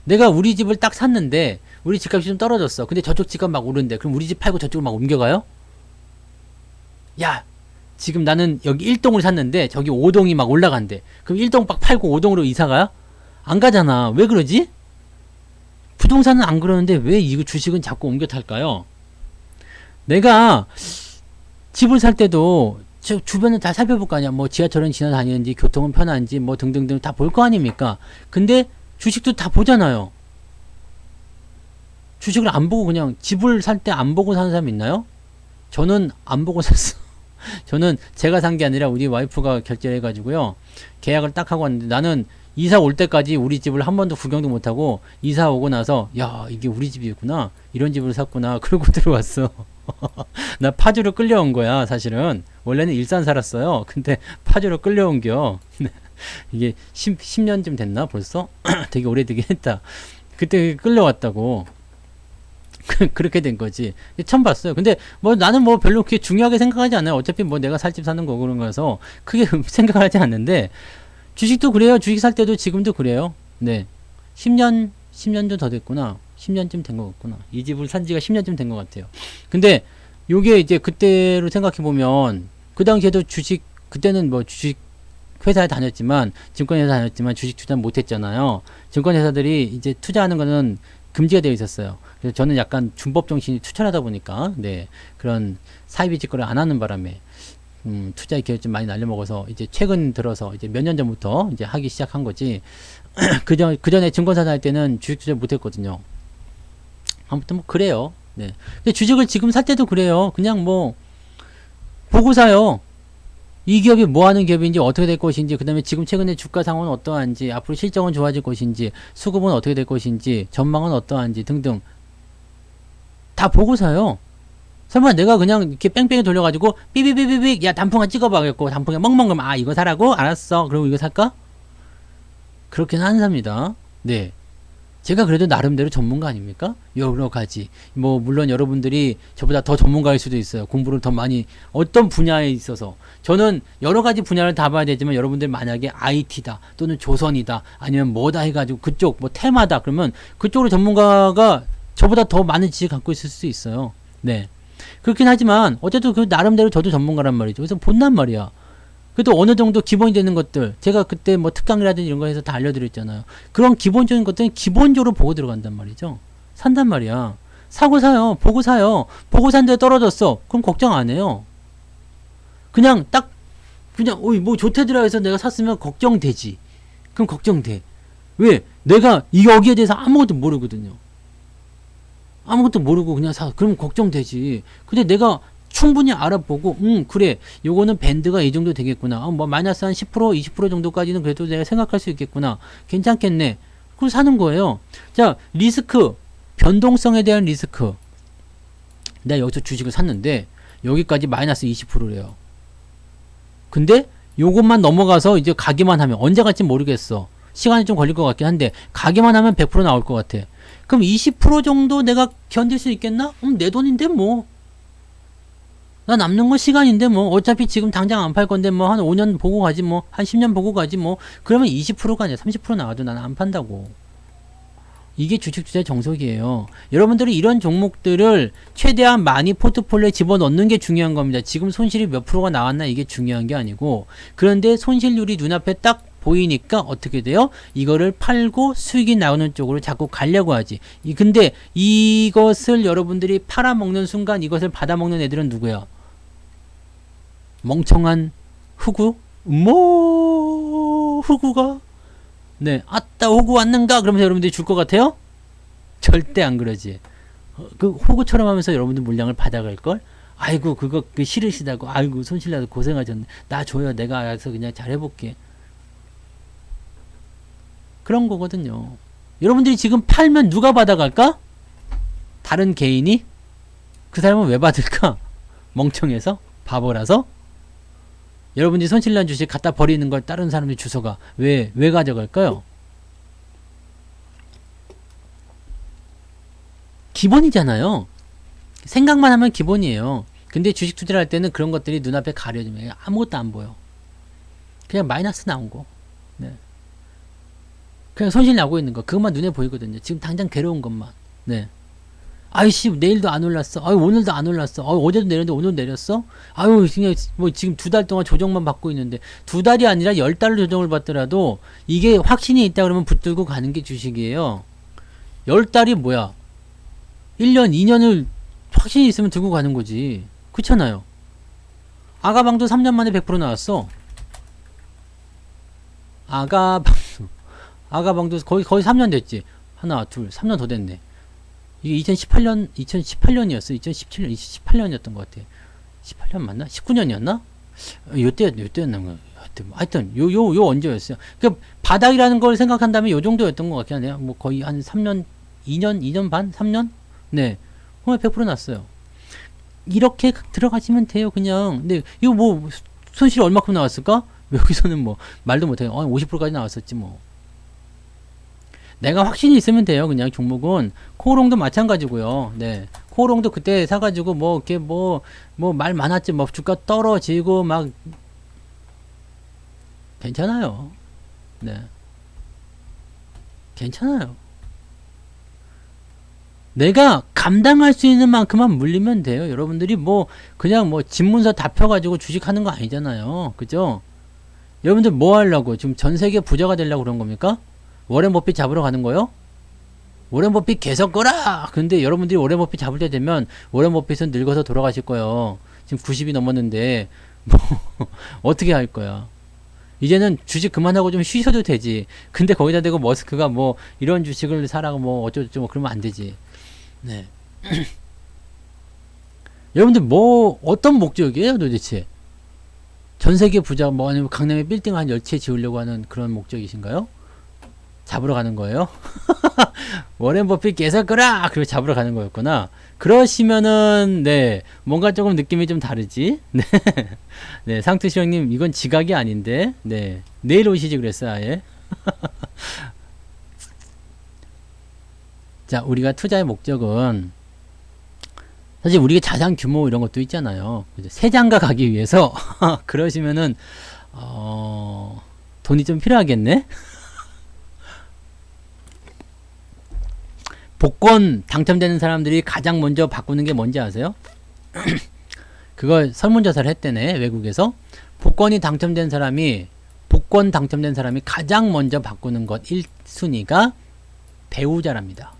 내가 우리 집을 딱 샀는데 우리 집값이 좀 떨어졌어. 근데 저쪽 집값 막 오른대. 그럼 우리 집 팔고 저쪽으로 막 옮겨가요? 야, 지금 나는 여기 1동을 샀는데 저기 5동이 막 올라간대. 그럼 1동 막 팔고 5동으로 이사가요? 안 가잖아. 왜 그러지? 부동산은 안 그러는데 왜 이거 주식은 자꾸 옮겨 탈까요? 내가 집을 살 때도 저 주변을 다 살펴볼 거 아니야. 뭐 지하철은 지나다니는지 교통은 편한지 뭐 등등등 다 볼 거 아닙니까? 근데 주식도 다 보잖아요. 주식을 안 보고 그냥 집을 살 때 안 보고 사는 사람 있나요? 저는 안 보고 샀어. 저는 제가 산 게 아니라 우리 와이프가 결제를 해가지고요. 계약을 딱 하고 왔는데 나는 이사 올 때까지 우리 집을 한 번도 구경도 못하고 이사 오고 나서 야, 이게 우리 집이구나. 이런 집을 샀구나. 그러고 들어왔어. 나 파주로 끌려온 거야, 사실은. 원래는 일산 살았어요. 근데 파주로 끌려온겨. 이게 10년쯤 됐나 벌써? 되게 오래되긴 했다. 그때 끌려왔다고. 그렇게 된 거지. 처음 봤어요. 근데 뭐 나는 뭐 별로 그렇게 중요하게 생각하지 않아요. 어차피 뭐 내가 살 집 사는 거 그런 거라서 크게 생각하지 않는데 주식도 그래요. 주식 살 때도 지금도 그래요. 네. 10년 좀 더 됐구나. 10년쯤 된 것 같구나. 이 집을 산 지가 10년쯤 된 것 같아요. 근데 요게 이제 그때로 생각해 보면 그 당시에도 주식 그때는 뭐 주식 회사에 다녔지만 증권회사 다녔지만 주식 투자 못 했잖아요. 증권회사들이 이제 투자하는 거는 금지가 되어 있었어요. 그래서 저는 약간 준법 정신이 투철하다 보니까 네 그런 사이비 직거래 안 하는 바람에 투자의 기회를 좀 많이 날려먹어서 이제 최근 들어서 이제 몇 년 전부터 이제 하기 시작한 거지. 그전에 증권사 다닐 때는 주식 투자 못 했거든요. 아무튼 뭐 그래요. 네. 근데 주식을 지금 살 때도 그래요. 그냥 뭐 보고 사요. 이 기업이 뭐 하는 기업인지 어떻게 될 것인지, 그 다음에 지금 최근에 주가 상황은 어떠한지, 앞으로 실적은 좋아질 것인지, 수급은 어떻게 될 것인지, 전망은 어떠한지 등등 다 보고 사요. 설마 내가 그냥 이렇게 뺑뺑이 돌려가지고 삐삐삐삐삐 야 단풍아 찍어봐겠고 단풍에 멍멍 아 이거 사라고? 알았어. 그리고 이거 살까? 그렇게는 안 삽니다. 네. 제가 그래도 나름대로 전문가 아닙니까? 여러 가지. 뭐, 물론 여러분들이 저보다 더 전문가일 수도 있어요. 공부를 더 많이, 어떤 분야에 있어서. 저는 여러 가지 분야를 다 봐야 되지만 여러분들 만약에 IT다, 또는 조선이다, 아니면 뭐다 해가지고 그쪽, 뭐 테마다, 그러면 그쪽으로 전문가가 저보다 더 많은 지식 갖고 있을 수 있어요. 네. 그렇긴 하지만, 어쨌든 그 나름대로 저도 전문가란 말이죠. 그래서 본단 말이야. 그래도 어느 정도 기본이 되는 것들 제가 그때 뭐 특강이라든지 이런 거 해서 다 알려드렸잖아요. 그런 기본적인 것들은 기본적으로 보고 들어간단 말이죠. 산단 말이야. 사고 사요. 보고 사요. 보고 산데 떨어졌어. 그럼 걱정 안 해요. 그냥 딱 그냥 뭐 좋대더라 해서 내가 샀으면 걱정되지. 그럼 걱정돼. 왜? 내가 여기에 대해서 아무것도 모르거든요. 아무것도 모르고 그냥 사. 그럼 걱정되지. 근데 내가 충분히 알아보고, 그래. 요거는 밴드가 이 정도 되겠구나. 뭐, 마이너스 한 10%, 20% 정도까지는 그래도 내가 생각할 수 있겠구나. 괜찮겠네. 그럼 사는 거예요. 자, 리스크. 변동성에 대한 리스크. 내가 여기서 주식을 샀는데, 여기까지 마이너스 20%래요. 근데, 요것만 넘어가서 이제 가기만 하면, 언제 갈지 모르겠어. 시간이 좀 걸릴 것 같긴 한데, 가기만 하면 100% 나올 것 같아. 그럼 20% 정도 내가 견딜 수 있겠나? 내 돈인데 뭐. 나 남는 건 시간인데 뭐 어차피 지금 당장 안 팔 건데 뭐 한 5년 보고 가지 뭐 한 10년 보고 가지 뭐 그러면 20%가 아니라 30% 나와도 나는 안 판다고. 이게 주식 투자의 정석이에요. 여러분들이 이런 종목들을 최대한 많이 포트폴리오에 집어넣는 게 중요한 겁니다. 지금 손실이 몇 프로가 나왔나 이게 중요한 게 아니고 그런데 손실률이 눈앞에 딱 보이니까 어떻게 돼요? 이거를 팔고 수익이 나오는 쪽으로 자꾸 가려고 하지. 근데 이것을 여러분들이 팔아먹는 순간 이것을 받아먹는 애들은 누구야? 멍청한 흑우? 뭐 흑우가? 네, 아따 호구 왔는가? 그러면서 여러분들이 줄 것 같아요? 절대 안 그러지. 그 호구처럼 하면서 여러분들 물량을 받아갈걸? 아이고 그거 싫으시다고 아이고 손실나서 고생하셨네. 나 줘요. 내가 알아서 그냥 잘해볼게. 그런 거거든요. 여러분들이 지금 팔면 누가 받아갈까? 다른 개인이? 그 사람은 왜 받을까? 멍청해서? 바보라서? 여러분들이 손실난 주식 갖다 버리는 걸 다른 사람들이 주워가. 왜 가져갈까요? 기본이잖아요. 생각만 하면 기본이에요. 근데 주식 투자를 할 때는 그런 것들이 눈앞에 가려지면 아무것도 안 보여. 그냥 마이너스 나온 거. 네. 그냥 손실 나고 있는 거. 그것만 눈에 보이거든요. 지금 당장 괴로운 것만. 네. 아이씨 내일도 안 올랐어. 아유 오늘도 안 올랐어. 어제도 내렸는데 오늘 내렸어? 아유 그냥 뭐 지금 2달 동안 조정만 받고 있는데 2달이 아니라 10달로 조정을 받더라도 이게 확신이 있다 그러면 붙들고 가는 게 주식이에요. 10달이 뭐야? 1년 2년을 확신이 있으면 들고 가는 거지. 그렇잖아요. 아가방도 3년 만에 100% 나왔어. 아가방도 거의 3년 됐지. 하나 둘 3년 더 됐네. 이게 2018년이었어. 2017년, 2018년이었던 것 같아. 18년 맞나? 19년이었나? 요때였나? 하여튼, 요 언제였어요. 그, 바닥이라는 걸 생각한다면 요 정도였던 것 같긴 하네요. 뭐 거의 한 3년, 2년 반? 3년? 네. 그러면 100% 났어요. 이렇게 들어가시면 돼요, 그냥. 근데, 이거 뭐, 손실이 얼마큼 나왔을까? 여기서는 뭐, 말도 못해요. 50%까지 나왔었지, 뭐. 내가 확신이 있으면 돼요. 그냥 종목은 코오롱도 마찬가지고요. 네, 코오롱도 그때 사가지고 뭐 이렇게 뭐 말 많았지. 뭐 주가 떨어지고 막 괜찮아요. 네, 괜찮아요. 내가 감당할 수 있는 만큼만 물리면 돼요. 여러분들이 뭐 그냥 뭐 집문서 다 펴가지고 주식하는 거 아니잖아요. 그죠? 여러분들 뭐 하려고 지금 전 세계 부자가 되려고 그런 겁니까? 워렌 버핏 잡으러 가는 거요? 워렌 버핏 계속 거라! 근데 여러분들이 워렌 버핏 잡을 때 되면 워렌 버핏은 늙어서 돌아가실 거예요. 지금 90이 넘었는데 뭐 어떻게 할 거야? 이제는 주식 그만하고 좀 쉬셔도 되지. 근데 거기다 대고 머스크가 뭐 이런 주식을 사라고 뭐 어쩌고저쩌고 그러면 안 되지. 네. 여러분들 뭐 어떤 목적이에요 도대체? 전 세계 부자 뭐 아니면 강남에 빌딩 한 10채 지으려고 하는 그런 목적이신가요? 잡으러 가는 거예요? 워렌 버핏 계속 거라! 그리고 잡으러 가는 거였구나. 그러시면은, 네, 뭔가 조금 느낌이 좀 다르지? 네. 네, 상투시 형님, 이건 지각이 아닌데, 네. 내일 오시지 그랬어요, 아예. 자, 우리가 투자의 목적은, 사실 우리가 자산 규모 이런 것도 있잖아요. 세장가 가기 위해서, 그러시면은, 돈이 좀 필요하겠네? 복권 당첨되는 사람들이 가장 먼저 바꾸는 게 뭔지 아세요? 그걸 설문조사를 했대네, 외국에서. 복권 당첨된 사람이 가장 먼저 바꾸는 것 1순위가 배우자랍니다.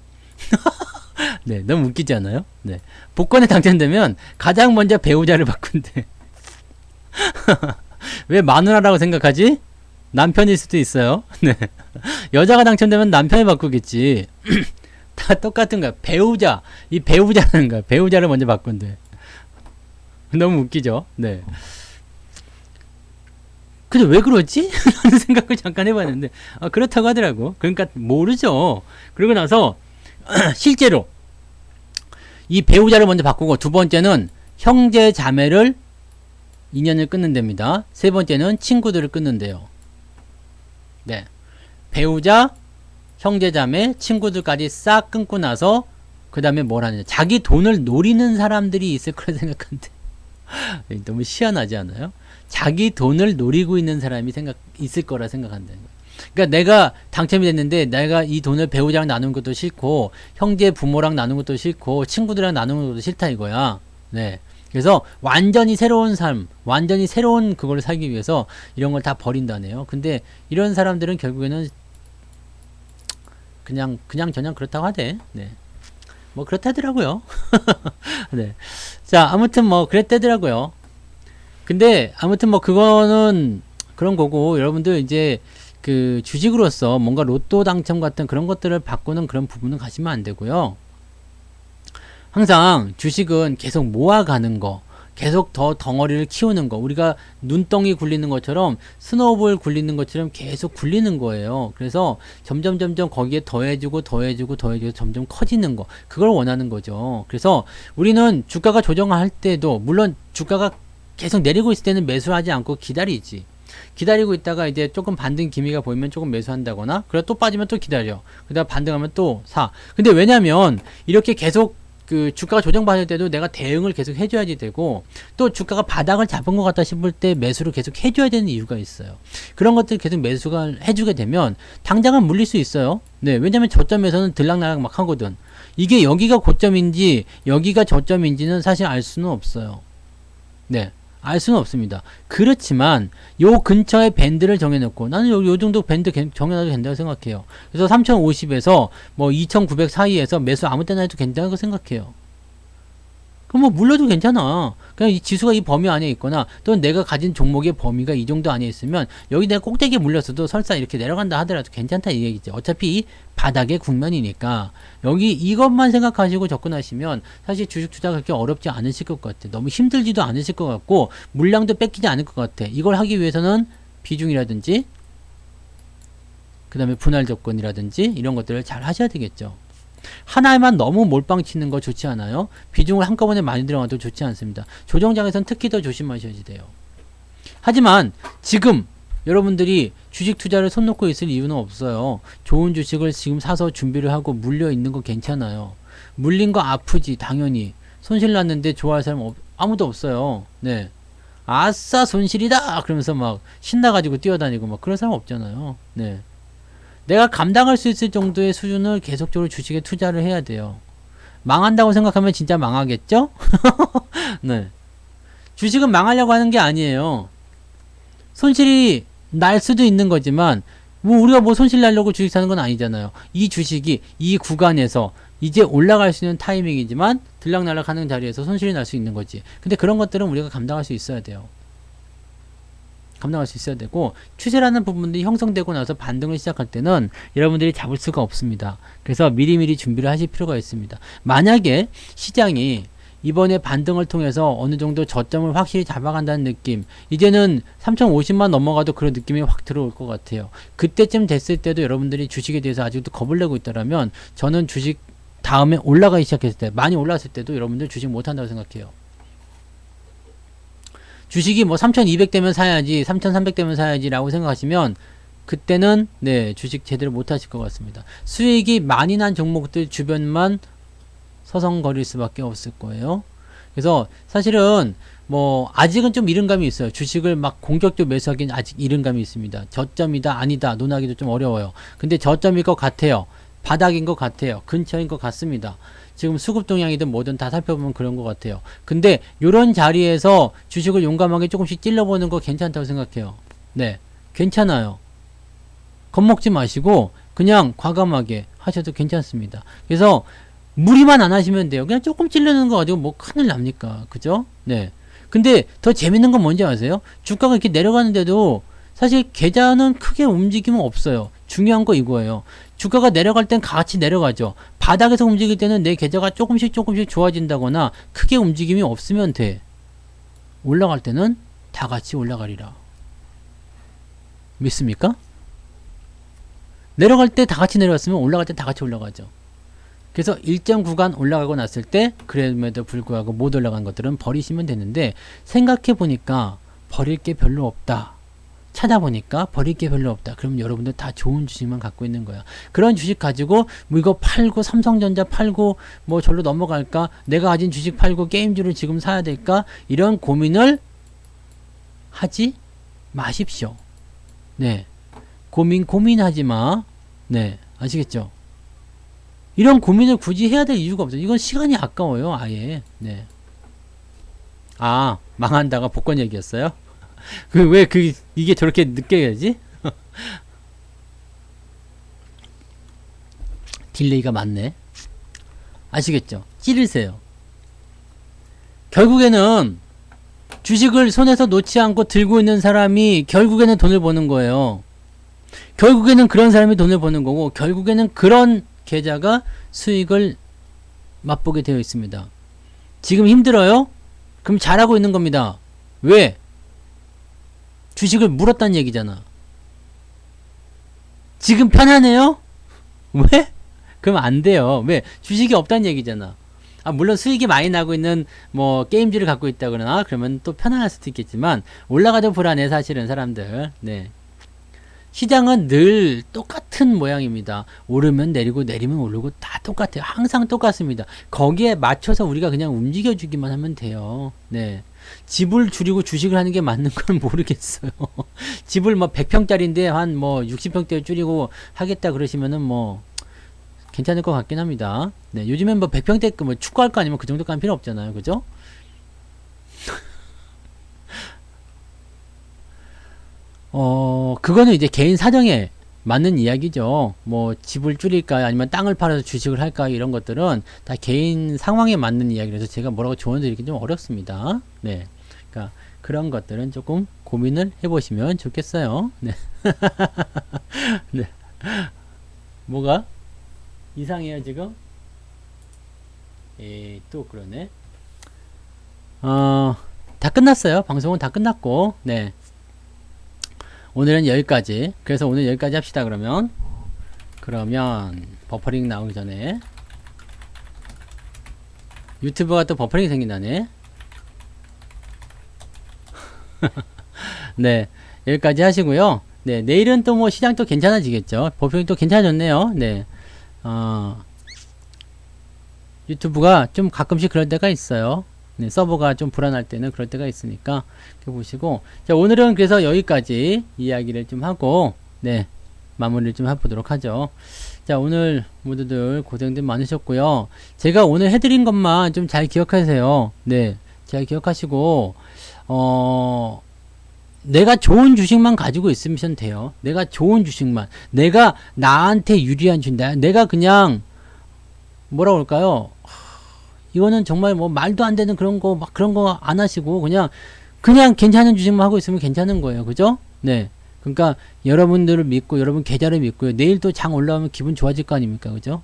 네, 너무 웃기지 않아요? 네. 복권에 당첨되면 가장 먼저 배우자를 바꾼대. 왜 마누라라고 생각하지? 남편일 수도 있어요. 네. 여자가 당첨되면 남편이 바꾸겠지. 다 똑같은 거야. 배우자. 이 배우자라는 거야. 배우자를 먼저 바꾼대. 너무 웃기죠? 네. 근데 왜 그러지? 라는 생각을 잠깐 해봤는데, 그렇다고 하더라고. 그러니까 모르죠. 그러고 나서, 실제로, 이 배우자를 먼저 바꾸고, 두 번째는 형제 자매를 인연을 끊는답니다. 세 번째는 친구들을 끊는데요. 네. 배우자, 형제자매, 친구들까지 싹 끊고 나서 그 다음에 뭘 하느냐. 자기 돈을 노리는 사람들이 있을 거라 생각하는데 너무 희한하지 않아요? 자기 돈을 노리고 있는 사람이 있을 거라 생각한다는 거예요. 그러니까 내가 당첨이 됐는데 내가 이 돈을 배우자랑 나누는 것도 싫고 형제 부모랑 나누는 것도 싫고 친구들이랑 나누는 것도 싫다 이거야. 네. 그래서 완전히 새로운 삶, 완전히 새로운 그걸 살기 위해서 이런 걸 다 버린다네요. 근데 이런 사람들은 결국에는 그냥 저냥 그렇다고 하대. 네. 뭐 그렇다더라고요. 네. 자, 아무튼 뭐 그랬다더라고요. 근데 아무튼 뭐 그거는 그런 거고 여러분들 이제 그 주식으로서 뭔가 로또 당첨 같은 그런 것들을 바꾸는 그런 부분은 가시면 안 되고요. 항상 주식은 계속 모아가는 거, 계속 더 덩어리를 키우는 거, 우리가 눈덩이 굴리는 것처럼 스노우볼 굴리는 것처럼 계속 굴리는 거예요. 그래서 점점 거기에 더해주고 점점 커지는 거, 그걸 원하는 거죠. 그래서 우리는 주가가 조정할 때도 물론 주가가 계속 내리고 있을 때는 매수하지 않고 기다리지. 기다리고 있다가 이제 조금 반등 기미가 보이면 조금 매수한다거나, 그래 또 빠지면 또 기다려. 그다음 반등하면 또 사. 근데 왜냐면 이렇게 계속 그 주가가 조정받을 때도 내가 대응을 계속 해줘야지 되고, 또 주가가 바닥을 잡은 것 같다 싶을 때 매수를 계속 해줘야 되는 이유가 있어요. 그런 것들 계속 매수가 해주게 되면 당장은 물릴 수 있어요. 네, 왜냐면 저점에서는 들락날락 막 하거든. 이게 여기가 고점인지 여기가 저점인지는 사실 알 수는 없어요. 네, 알 수는 없습니다. 그렇지만 요 근처에 밴드를 정해놓고, 나는 요 정도 밴드 정해놔도 된다고 생각해요. 그래서 3050에서 뭐 2900 사이에서 매수 아무 때나 해도 괜찮다고 생각해요. 그럼 뭐 물러도 괜찮아. 그냥 이 지수가 이 범위 안에 있거나 또는 내가 가진 종목의 범위가 이 정도 안에 있으면 여기 내가 꼭대기에 물렸어도 설사 이렇게 내려간다 하더라도 괜찮다 이 얘기지. 어차피 바닥의 국면이니까 여기 이것만 생각하시고 접근하시면 사실 주식 투자가 그렇게 어렵지 않으실 것 같아. 너무 힘들지도 않으실 것 같고 물량도 뺏기지 않을 것 같아. 이걸 하기 위해서는 비중이라든지 그 다음에 분할 조건이라든지 이런 것들을 잘 하셔야 되겠죠. 하나에만 너무 몰빵 치는 거 좋지 않아요? 비중을 한꺼번에 많이 들어가도 좋지 않습니다. 조정장에선 특히 더 조심하셔야 돼요. 하지만 지금 여러분들이 주식 투자를 손 놓고 있을 이유는 없어요. 좋은 주식을 지금 사서 준비를 하고 물려 있는 거 괜찮아요. 물린 거 아프지 당연히. 손실 났는데 좋아할 사람 아무도 없어요. 네. 아싸 손실이다 그러면서 막 신나가지고 뛰어다니고 막 그런 사람 없잖아요. 네. 내가 감당할 수 있을 정도의 수준을 계속적으로 주식에 투자를 해야 돼요. 망한다고 생각하면 진짜 망하겠죠? 네. 주식은 망하려고 하는 게 아니에요. 손실이 날 수도 있는 거지만, 뭐 우리가 뭐 손실 나려고 주식 사는 건 아니잖아요. 이 주식이 이 구간에서 이제 올라갈 수 있는 타이밍이지만 들락날락 하는 자리에서 손실이 날 수 있는 거지. 근데 그런 것들은 우리가 감당할 수 있어야 돼요. 감당할 수 있어야 되고, 추세라는 부분들이 형성되고 나서 반등을 시작할 때는 여러분들이 잡을 수가 없습니다. 그래서 미리미리 준비를 하실 필요가 있습니다. 만약에 시장이 이번에 반등을 통해서 어느 정도 저점을 확실히 잡아간다는 느낌, 이제는 3050만 넘어가도 그런 느낌이 확 들어올 것 같아요. 그때쯤 됐을 때도 여러분들이 주식에 대해서 아직도 겁을 내고 있다면, 저는 주식 다음에 올라가기 시작했을 때, 많이 올랐을 때도 여러분들 주식 못한다고 생각해요. 주식이 뭐 3200 되면 사야지, 3300 되면 사야지 라고 생각하시면 그때는 네, 주식 제대로 못 하실 것 같습니다. 수익이 많이 난 종목들 주변만 서성거릴 수밖에 없을 거예요. 그래서 사실은 뭐 아직은 좀 이른감이 있어요. 주식을 막 공격적으로 매수하기는 아직 이른감이 있습니다. 저점이다 아니다 논하기도 좀 어려워요. 근데 저점일 것 같아요. 바닥인 것 같아요. 근처인 것 같습니다. 지금 수급 동향이든 뭐든 다 살펴보면 그런 것 같아요. 근데 요런 자리에서 주식을 용감하게 조금씩 찔러보는 거 괜찮다고 생각해요. 네, 괜찮아요. 겁먹지 마시고 그냥 과감하게 하셔도 괜찮습니다. 그래서 무리만 안 하시면 돼요. 그냥 조금 찔르는 거 가지고 뭐 큰일 납니까? 그죠? 네. 근데 더 재밌는 건 뭔지 아세요? 주가가 이렇게 내려가는데도 사실 계좌는 크게 움직임은 없어요. 중요한 거 이거예요. 주가가 내려갈 땐 같이 내려가죠. 바닥에서 움직일 때는 내 계좌가 조금씩 좋아진다거나 크게 움직임이 없으면 돼. 올라갈 때는 다 같이 올라가리라. 믿습니까? 내려갈 때 다 같이 내려갔으면 올라갈 때 다 같이 올라가죠. 그래서 일정 구간 올라가고 났을 때 그럼에도 불구하고 못 올라간 것들은 버리시면 되는데, 생각해 보니까 버릴 게 별로 없다. 찾아보니까 버릴 게 별로 없다. 그럼 여러분들 다 좋은 주식만 갖고 있는 거야. 그런 주식 가지고 뭐 이거 팔고 삼성전자 팔고 뭐 절로 넘어갈까? 내가 가진 주식 팔고 게임주를 지금 사야 될까? 이런 고민을 하지 마십시오. 네. 고민하지 마. 네. 아시겠죠? 이런 고민을 굳이 해야 될 이유가 없어요. 이건 시간이 아까워요. 아예. 네. 아, 망한다가 복권 얘기였어요? 이게 저렇게 늦게 가지? 딜레이가 많네. 아시겠죠? 찌르세요. 결국에는 주식을 손에서 놓지 않고 들고 있는 사람이 결국에는 돈을 버는 거예요. 결국에는 그런 사람이 돈을 버는 거고, 결국에는 그런 계좌가 수익을 맛보게 되어 있습니다. 지금 힘들어요? 그럼 잘하고 있는 겁니다. 왜? 주식을 물었다는 얘기잖아. 지금 편하네요? 왜? 그럼 안 돼요. 왜? 주식이 없다는 얘기잖아. 아, 물론 수익이 많이 나고 있는 뭐 게임주를 갖고 있다거나 그러면 또 편안할 수도 있겠지만, 올라가도 불안해 사실은 사람들. 네. 시장은 늘 똑같은 모양입니다. 오르면 내리고 내리면 오르고 다 똑같아요. 항상 똑같습니다. 거기에 맞춰서 우리가 그냥 움직여주기만 하면 돼요. 네. 집을 줄이고 주식을 하는 게 맞는 건 모르겠어요. 집을 뭐 100평짜리인데 한 뭐 60평대 줄이고 하겠다 그러시면은 뭐 괜찮을 것 같긴 합니다. 네. 요즘엔 뭐 100평대 뭐 축구할 거 아니면 그 정도까지 필요 없잖아요. 그죠? 그거는 이제 개인 사정에 맞는 이야기죠. 뭐 집을 줄일까 아니면 땅을 팔아서 주식을 할까 이런 것들은 다 개인 상황에 맞는 이야기라서 제가 뭐라고 조언 드리기 좀 어렵습니다. 네. 그러니까 그런 것들은 조금 고민을 해보시면 좋겠어요. 네. 네. 뭐가? 이상해요 지금? 또 그러네. 다 끝났어요. 방송은 다 끝났고, 네. 오늘은 여기까지. 그래서 오늘 여기까지 합시다. 그러면 버퍼링 나오기 전에 유튜브가 또 버퍼링이 생긴다네. 네, 여기까지 하시고요. 네, 내일은 또 뭐 시장 또 괜찮아지겠죠. 버퍼링 또 괜찮아졌네요. 네, 유튜브가 좀 가끔씩 그럴 때가 있어요. 네, 서버가 좀 불안할 때는 그럴 때가 있으니까 이렇게 보시고, 자, 오늘은 그래서 여기까지 이야기를 좀 하고, 네, 마무리를 좀 해보도록 하죠. 자, 오늘 모두들 고생들 많으셨고요. 제가 오늘 해드린 것만 좀 잘 기억하세요. 네, 잘 기억하시고 내가 좋은 주식만 가지고 있으면 돼요. 내가 좋은 주식만, 내가 나한테 유리한 주식, 내가 그냥 뭐라고 할까요? 이거는 정말 뭐 말도 안 되는 그런 거 막 그런 거 안 하시고 그냥 괜찮은 주식만 하고 있으면 괜찮은 거예요. 그죠? 네. 그러니까 여러분들을 믿고 여러분 계좌를 믿고요. 내일 또 장 올라오면 기분 좋아질 거 아닙니까? 그죠?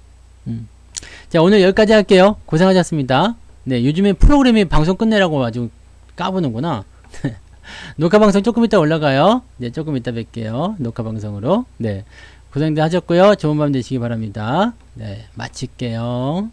자, 오늘 여기까지 할게요. 고생하셨습니다. 네, 요즘에 프로그램이 방송 끝내라고 아주 까부는구나. 녹화 방송 조금 이따 올라가요. 네, 조금 이따 뵐게요. 녹화 방송으로. 네. 고생들 하셨고요. 좋은 밤 되시기 바랍니다. 네, 마칠게요.